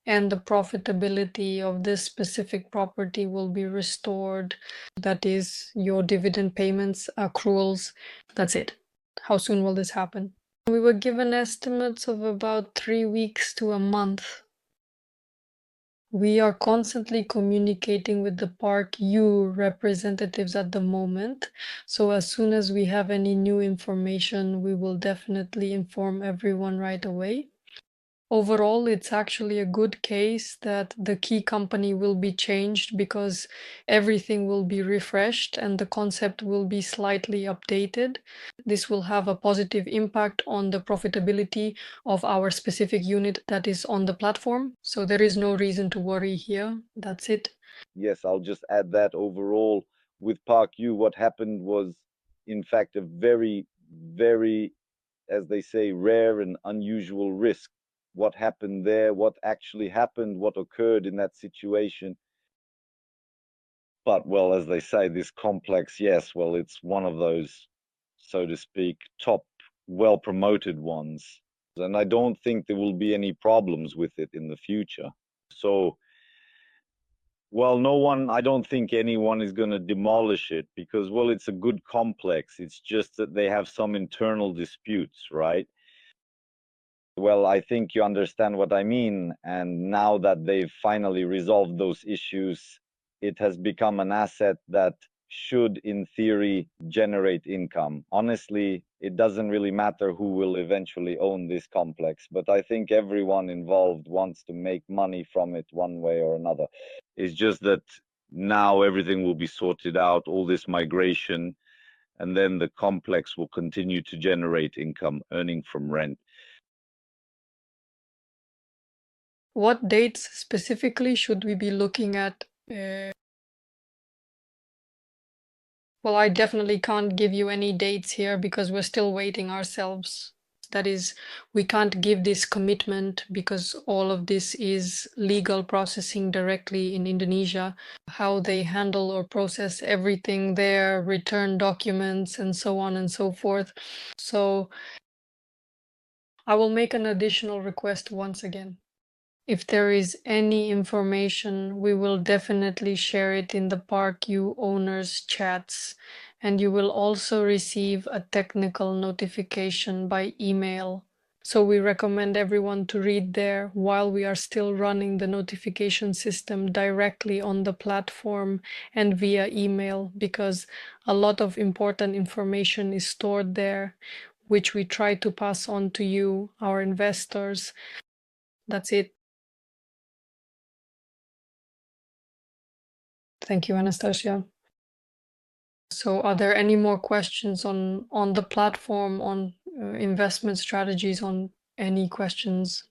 and the profitability of this specific property will be restored. That is your dividend payments, accruals. That's it. How soon will this happen? We were given estimates of about 3 weeks to a month. We are constantly communicating with the Park U representatives at the moment. So as soon as we have any new information, we will definitely inform everyone right away. Overall, it's actually a good case that the key company will be changed because everything will be refreshed and the concept will be slightly updated. This will have a positive impact on the profitability of our specific unit that is on the platform. So there is no reason to worry here. That's it. Yes, I'll just add that overall with ParkU, what happened was, in fact, a very, very, as they say, rare and unusual risk. What happened there, what actually happened, what occurred in that situation. But, well, as they say, this complex, yes, well, it's one of those, so to speak, top, well-promoted ones. And I don't think there will be any problems with it in the future. So, well, I don't think anyone is going to demolish it because, well, it's a good complex. It's just that they have some internal disputes, right? Well, I think you understand what I mean. And now that they've finally resolved those issues, it has become an asset that should, in theory, generate income. Honestly, it doesn't really matter who will eventually own this complex, but I think everyone involved wants to make money from it one way or another. It's just that now everything will be sorted out, all this migration, and then the complex will continue to generate income, earning from rent. What dates specifically should we be looking at? Well, I definitely can't give you any dates here because we're still waiting ourselves. That is, we can't give this commitment because all of this is legal processing directly in Indonesia. How they handle or process everything there, return documents, and so on and so forth. So I will make an additional request once again. If there is any information, we will definitely share it in the ParkU owners chats, and you will also receive a technical notification by email. So we recommend everyone to read there while we are still running the notification system directly on the platform and via email, because a lot of important information is stored there, which we try to pass on to you, our investors. That's it. Thank you, Anastasia. So are there any more questions on the platform, on investment strategies, on any questions?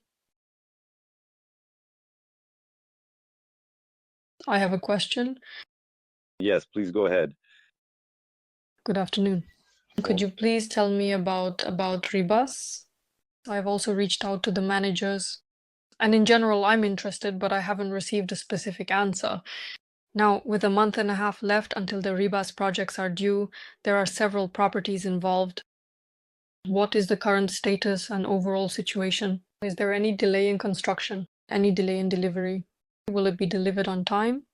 I have a question. Yes, please go ahead. Good afternoon. Could you please tell me about Rebus? I've also reached out to the managers. And in general, I'm interested, but I haven't received a specific answer. Now, with a month and a half left until the Rebus projects are due, there are several properties involved. What is the current status and overall situation? Is there any delay in construction? Any delay in delivery? Will it be delivered on time?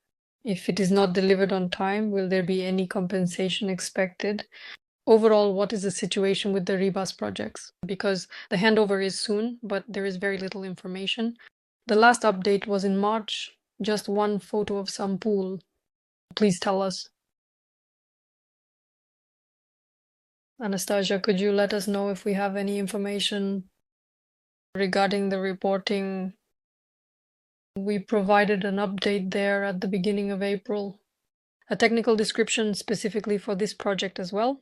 If it is not delivered on time, will there be any compensation expected? Overall, what is the situation with the Rebus projects? Because the handover is soon, but there is very little information. The last update was in March, just one photo of some pool. Please tell us. Anastasia, could you let us know if we have any information regarding the reporting? We provided an update there at the beginning of April. A technical description specifically for this project as well.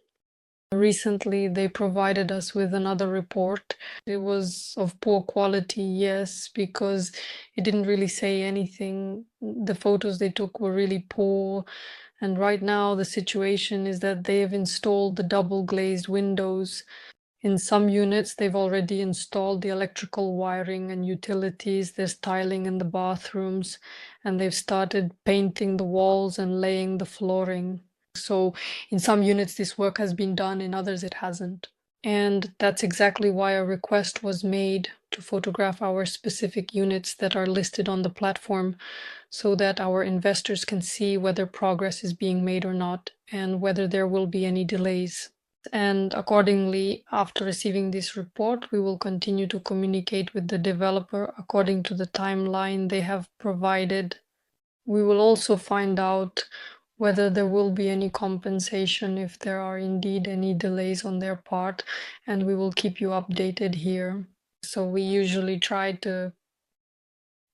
Recently, they provided us with another report. It was of poor quality, yes, because it didn't really say anything. The photos they took were really poor. And right now, the situation is that they have installed the double glazed windows. In some units, they've already installed the electrical wiring and utilities. There's tiling in the bathrooms, and they've started painting the walls and laying the flooring. So in some units, this work has been done, in others it hasn't. And that's exactly why a request was made to photograph our specific units that are listed on the platform so that our investors can see whether progress is being made or not and whether there will be any delays. And accordingly, after receiving this report, we will continue to communicate with the developer according to the timeline they have provided. We will also find out whether there will be any compensation if there are indeed any delays on their part, and we will keep you updated here. So we usually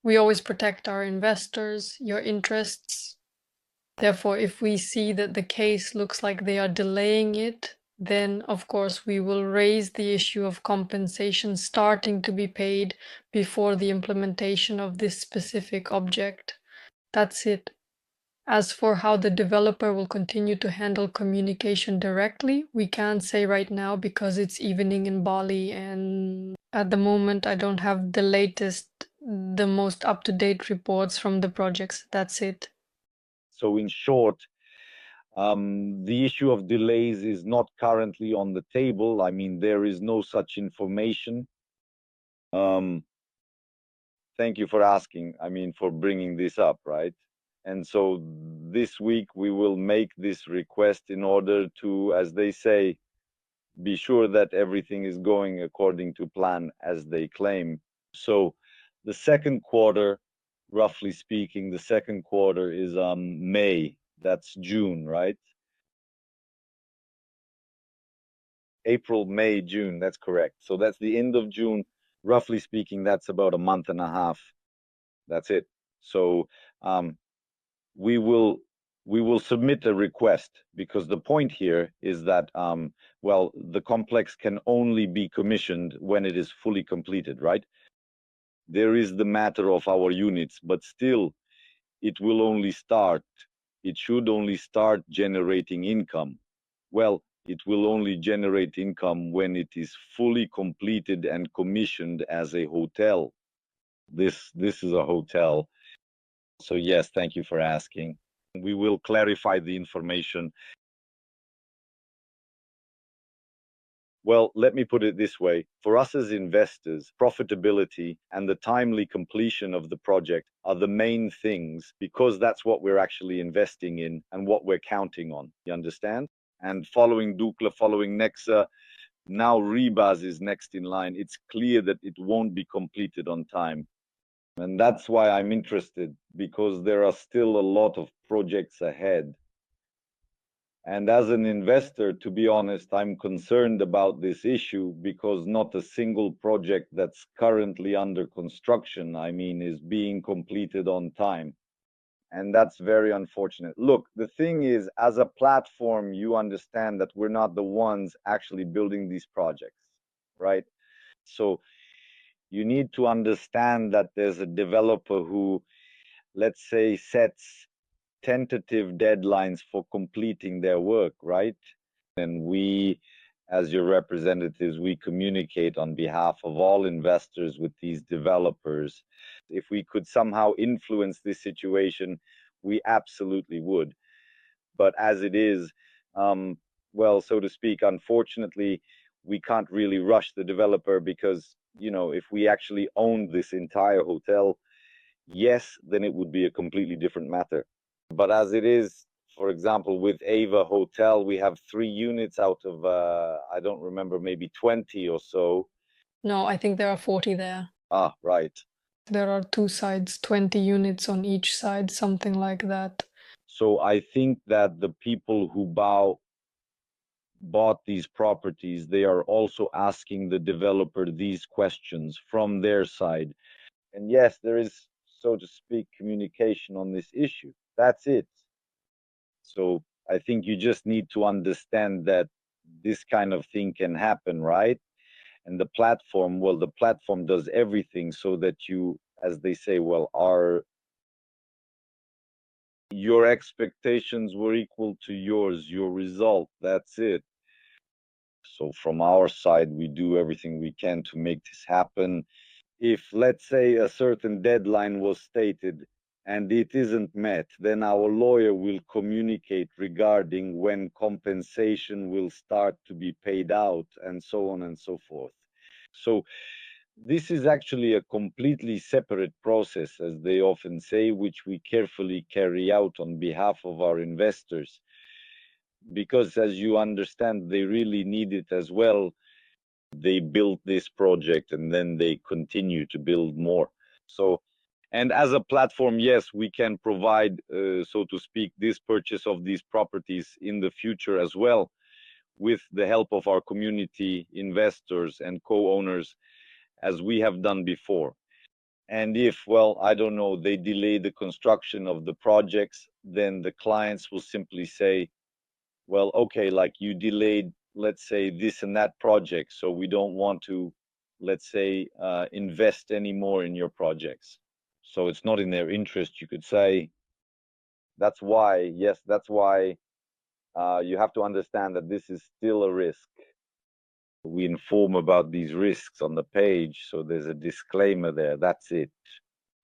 we always protect our investors, your interests. Therefore, if we see that the case looks like they are delaying it, then of course we will raise the issue of compensation starting to be paid before the implementation of this specific object. That's it. As for how the developer will continue to handle communication directly, we can't say right now because it's evening in Bali, and at the moment I don't have the most up-to-date reports from the projects. That's it. So in short, the issue of delays is not currently on the table. I mean, there is no such information. Thank you for asking, I mean, for bringing this up, right? And so this week we will make this request in order to, as they say, be sure that everything is going according to plan as they claim. So the second quarter, roughly speaking, the second quarter is May. That's June, right? April, May, June, that's correct. So that's the end of June. Roughly speaking, that's about a month and a half. That's it. So we will submit a request, because the point here is that well, the complex can only be commissioned when it is fully completed, right? There is the matter of our units, but still it will only start, it should only start generating income. Well, it will only generate income when it is fully completed and commissioned as a hotel. This is a hotel. So yes, thank you for asking. We will clarify the information. Well, let me put it this way. For us as investors, profitability and the timely completion of the project are the main things, because that's what we're actually investing in and what we're counting on. You understand? And following Dukla, following Nexa, now Rebaz is next in line. It's clear that it won't be completed on time. And that's why I'm interested, because there are still a lot of projects ahead. And as an investor, to be honest, I'm concerned about this issue, because not a single project that's currently under construction, I mean, is being completed on time. And that's very unfortunate. Look, the thing is, as a platform, you understand that we're not the ones actually building these projects, right? So you need to understand that there's a developer who, let's say, sets tentative deadlines for completing their work, right? And we, as your representatives, we communicate on behalf of all investors with these developers. If we could somehow influence this situation, we absolutely would. But as it is, well, so to speak, unfortunately, we can't really rush the developer, because, you know, if we actually owned this entire hotel, yes, then it would be a completely different matter. But as it is, for example, with Ava Hotel, we have 3 units out of, I don't remember, maybe 20 or so. No, I think there are 40 there. Ah, right. There are 2 sides, 20 units on each side, something like that. So I think that the people who bought these properties, they are also asking the developer these questions from their side. And yes, there is, so to speak, communication on this issue. That's it. So I think you just need to understand that this kind of thing can happen, right? And the platform, well, the platform does everything so that you, as they say, well, your expectations were equal to yours, your result, that's it. So from our side, we do everything we can to make this happen. If, let's say, a certain deadline was stated and it isn't met, then our lawyer will communicate regarding when compensation will start to be paid out, and so on and so forth. So this is actually a completely separate process, as they often say, which we carefully carry out on behalf of our investors. Because, as you understand, they really need it as well. They built this project and then they continue to build more. So, and as a platform, yes, we can provide, so to speak, this purchase of these properties in the future as well, with the help of our community investors and co-owners. as we have done before. And if, well, I don't know, they delay the construction of the projects, then the clients will simply say, well, okay, like you delayed, let's say, this and that project, so we don't want to, let's say, invest any more in your projects. So it's not in their interest, you could say. That's why, yes, that's why you have to understand that this is still a risk. We inform about these risks on the page, so there's a disclaimer there, that's it.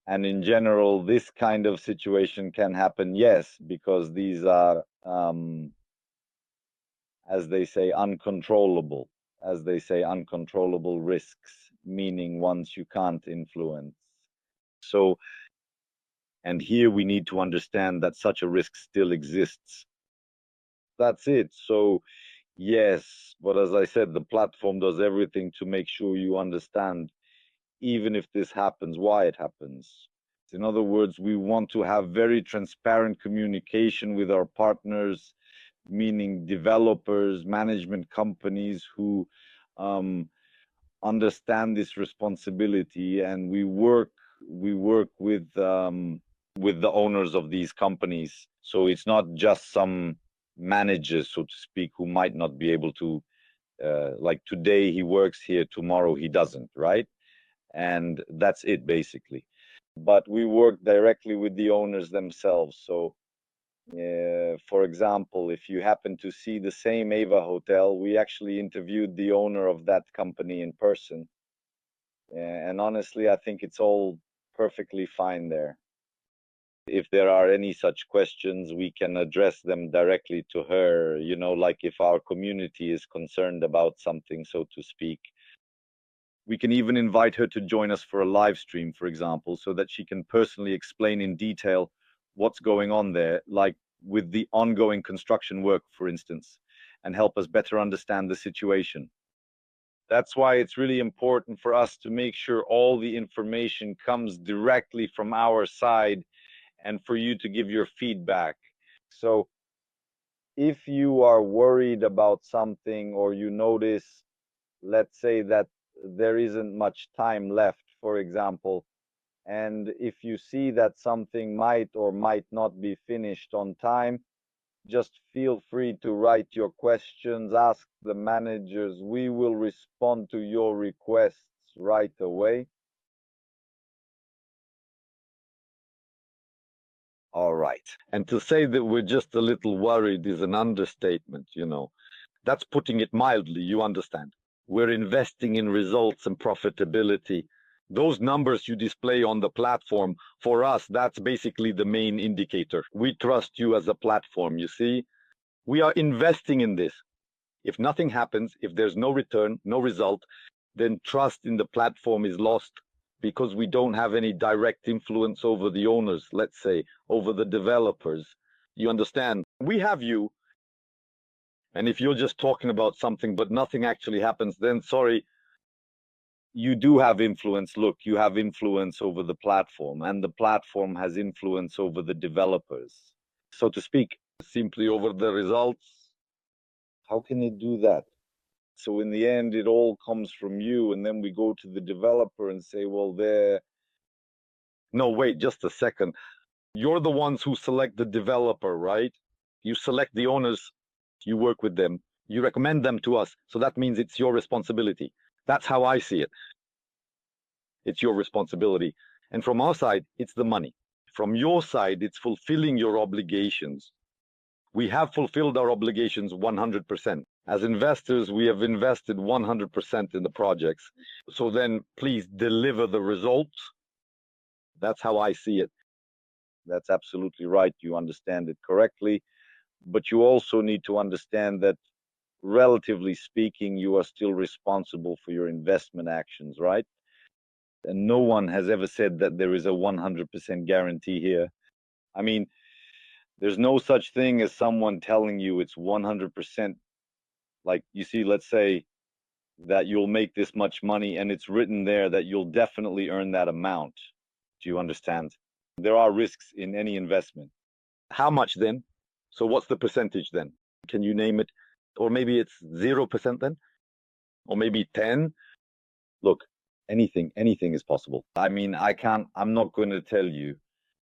And in general, this kind of situation can happen, yes, because these are, as they say, uncontrollable risks, meaning ones you can't influence. So, and here we need to understand that such a risk still exists. That's it. So, yes, but as I said, the platform does everything to make sure you understand, even if this happens, why it happens. In other words, we want to have very transparent communication with our partners, meaning developers, management companies who understand this responsibility, and we work with the owners of these companies. So it's not just some managers, so to speak, who might not be able to, like today he works here, tomorrow he doesn't, right? And that's it basically. But we work directly with the owners themselves. So for example, if you happen to see the same Ava hotel, we actually interviewed the owner of that company in person. And honestly, I think it's all perfectly fine there. If there are any such questions, we can address them directly to her, you know, like if our community is concerned about something, so to speak. We can even invite her to join us for a live stream, for example, so that she can personally explain in detail what's going on there, like with the ongoing construction work, for instance, and help us better understand the situation. That's why it's really important for us to make sure all the information comes directly from our side and for you to give your feedback. So if you are worried about something, or you notice, let's say, that there isn't much time left, for example, and if you see that something might or might not be finished on time, just feel free to write your questions, ask the managers. We will respond to your requests right away. All right. And to say that we're just a little worried is an understatement, you know. That's putting it mildly, you understand. We're investing in results and profitability. Those numbers you display on the platform, for us, that's basically the main indicator. We trust you as a platform, you see. We are investing in this. If nothing happens, if there's no return, no result, then trust in the platform is lost, because we don't have any direct influence over the owners, let's say, over the developers. You understand? We have you. And if you're just talking about something but nothing actually happens, then sorry, you do have influence. Look, you have influence over the platform, and the platform has influence over the developers, so to speak, simply over the results. How can it do that? So in the end, it all comes from you, and then we go to the developer and say, well, no, wait, just a second. You're the ones who select the developer, right? You select the owners, you work with them, you recommend them to us. So that means it's your responsibility. That's how I see it. It's your responsibility. And from our side, it's the money. From your side, it's fulfilling your obligations. We have fulfilled our obligations 100%. As investors, we have invested 100% in the projects. So then please deliver the results. That's how I see it. That's absolutely right. You understand it correctly. But you also need to understand that, relatively speaking, you are still responsible for your investment actions, right? And no one has ever said that there is a 100% guarantee here. I mean, there's no such thing as someone telling you it's 100%. Like, you see, let's say that you'll make this much money and it's written there that you'll definitely earn that amount. Do you understand? There are risks in any investment. How much then? So what's the percentage then? Can you name it? Or maybe it's 0% then? Or maybe 10? Look, anything is possible. I mean, I'm not going to tell you.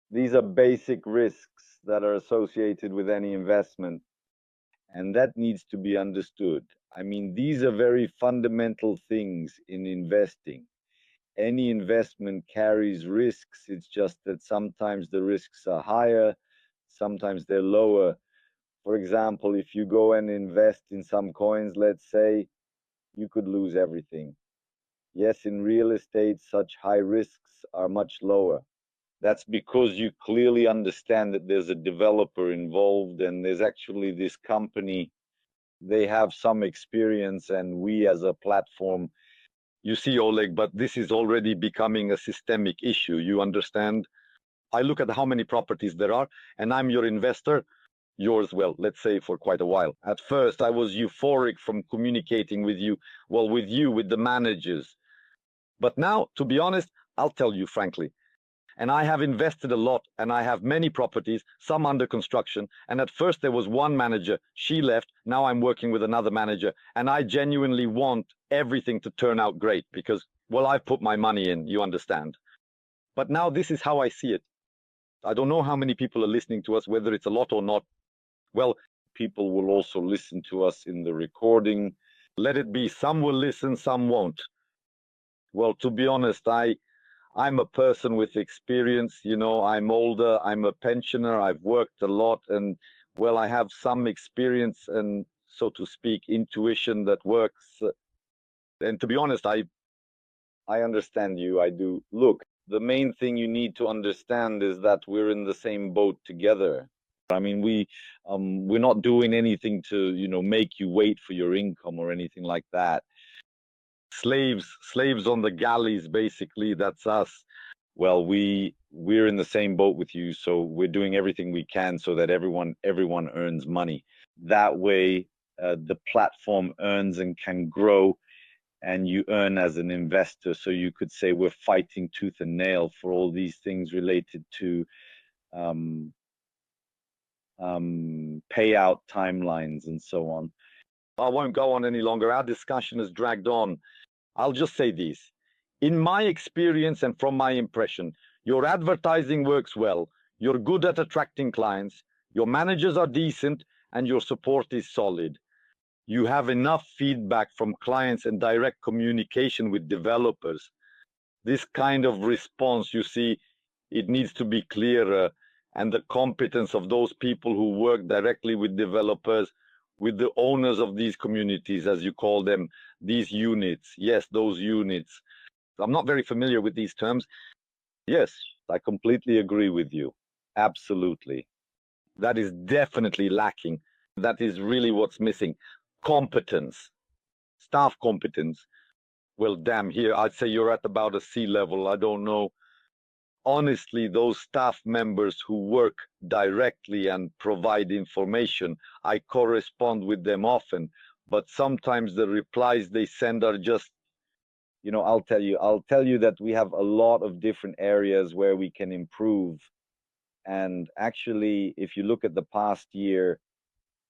These are basic risks that are associated with any investment, and that needs to be understood. I mean, these are very fundamental things in investing. Any investment carries risks. It's just that sometimes the risks are higher, sometimes they're lower. For example, if you go and invest in some coins, let's say, you could lose everything. Yes, in real estate, such high risks are much lower. That's because you clearly understand that there's a developer involved and there's actually this company. They have some experience, and we as a platform, you see, Oleg, but this is already becoming a systemic issue. You understand? I look at how many properties there are, and I'm your investor, yours, well, let's say for quite a while. At first, I was euphoric from communicating with you, with the managers. But now, to be honest, I'll tell you frankly, and I have invested a lot, and I have many properties, some under construction. And at first there was one manager, she left, now I'm working with another manager, and I genuinely want everything to turn out great because, well, I've put my money in, you understand. But now this is how I see it. I don't know how many people are listening to us, whether it's a lot or not. Well, people will also listen to us in the recording. Let it be, some will listen, some won't. Well, to be honest, I'm a person with experience, you know, I'm older, I'm a pensioner, I've worked a lot, and well, I have some experience and, so to speak, intuition that works. And to be honest, I understand you, I do. Look, the main thing you need to understand is that we're in the same boat together. I mean, we're not doing anything to, you know, make you wait for your income or anything like that. Slaves on the galleys, basically, that's us. Well, we're in the same boat with you, so we're doing everything we can so that everyone earns money. That way, the platform earns and can grow, and you earn as an investor. So you could say we're fighting tooth and nail for all these things related to payout timelines and so on. I won't go on any longer. Our discussion has dragged on. I'll just say this. In my experience and from my impression, your advertising works well, you're good at attracting clients, your managers are decent, and your support is solid. You have enough feedback from clients and direct communication with developers. This kind of response, you see, it needs to be clearer, and the competence of those people who work directly with developers, with the owners of these communities, as you call them, these units. Yes, those units. I'm not very familiar with these terms. Yes, I completely agree with you. Absolutely. That is definitely lacking. That is really what's missing. Competence, staff competence. Well, damn, here, I'd say you're at about a C level. I don't know. Honestly, those staff members who work directly and provide information, I correspond with them often, but sometimes the replies they send are just, you know, I'll tell you that we have a lot of different areas where we can improve. And actually, if you look at the past year,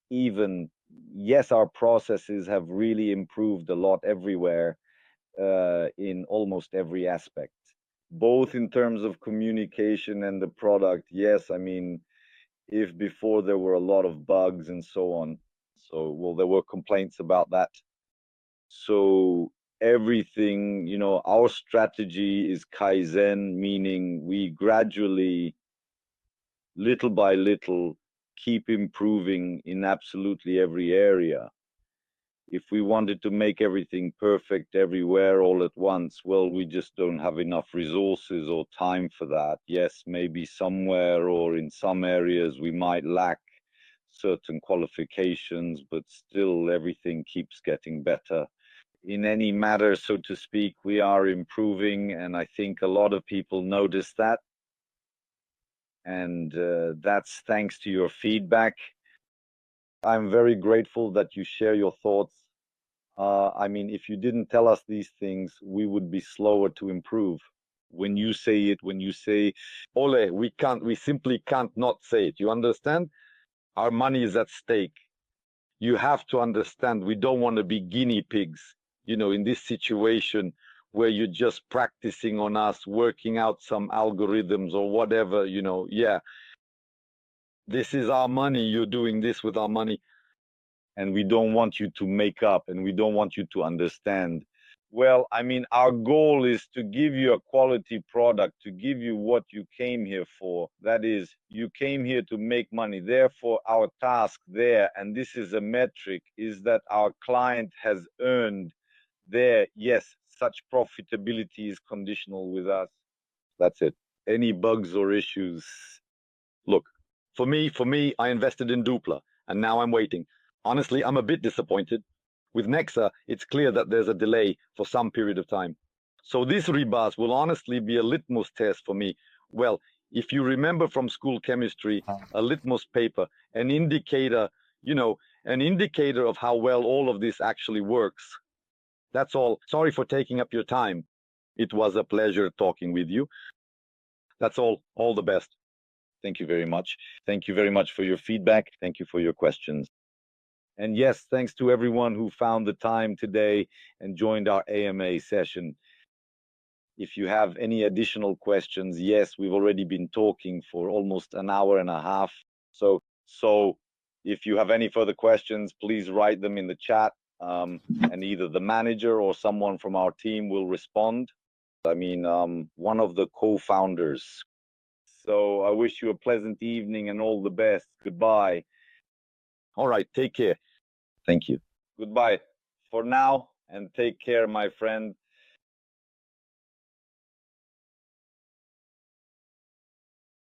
even, yes, our processes have really improved a lot everywhere, in almost every aspect, both in terms of communication and the product. Yes, I mean, if before there were a lot of bugs and so on, so, well, there were complaints about that. So everything, you know, our strategy is Kaizen, meaning we gradually, little by little, keep improving in absolutely every area. If we wanted to make everything perfect everywhere all at once, well, we just don't have enough resources or time for that. Yes, maybe somewhere or in some areas we might lack certain qualifications, but still everything keeps getting better. In any matter, so to speak, we are improving, and I think a lot of people notice that. And that's thanks to your feedback. I'm very grateful that you share your thoughts. I mean, if you didn't tell us these things, we would be slower to improve. When you say it, when you say, Ole, we simply can't not say it. You understand? Our money is at stake. You have to understand, we don't want to be guinea pigs, you know, in this situation where you're just practicing on us, working out some algorithms or whatever, yeah, this is our money, you're doing this with our money. And we don't want you to make up, and we don't want you to understand. Well, I mean, our goal is to give you a quality product, to give you what you came here for. That is, you came here to make money. Therefore, our task there, and this is a metric, is that our client has earned their, yes, such profitability is conditional with us. That's it. Any bugs or issues? Look, for me, I invested in Dupla, and now I'm waiting. Honestly, I'm a bit disappointed. With Nexa, it's clear that there's a delay for some period of time. So this rebus will honestly be a litmus test for me. Well, if you remember from school chemistry, a litmus paper, an indicator, an indicator of how well all of this actually works. That's all. Sorry for taking up your time. It was a pleasure talking with you. That's all. All the best. Thank you very much. Thank you very much for your feedback. Thank you for your questions. And yes, thanks to everyone who found the time today and joined our AMA session. If you have any additional questions, yes, we've already been talking for almost an hour and a half. So if you have any further questions, please write them in the chat, and either the manager or someone from our team will respond. I mean, one of the co-founders. So I wish you a pleasant evening and all the best. Goodbye. All right, take care. Thank you. Goodbye for now, and take care, my friend.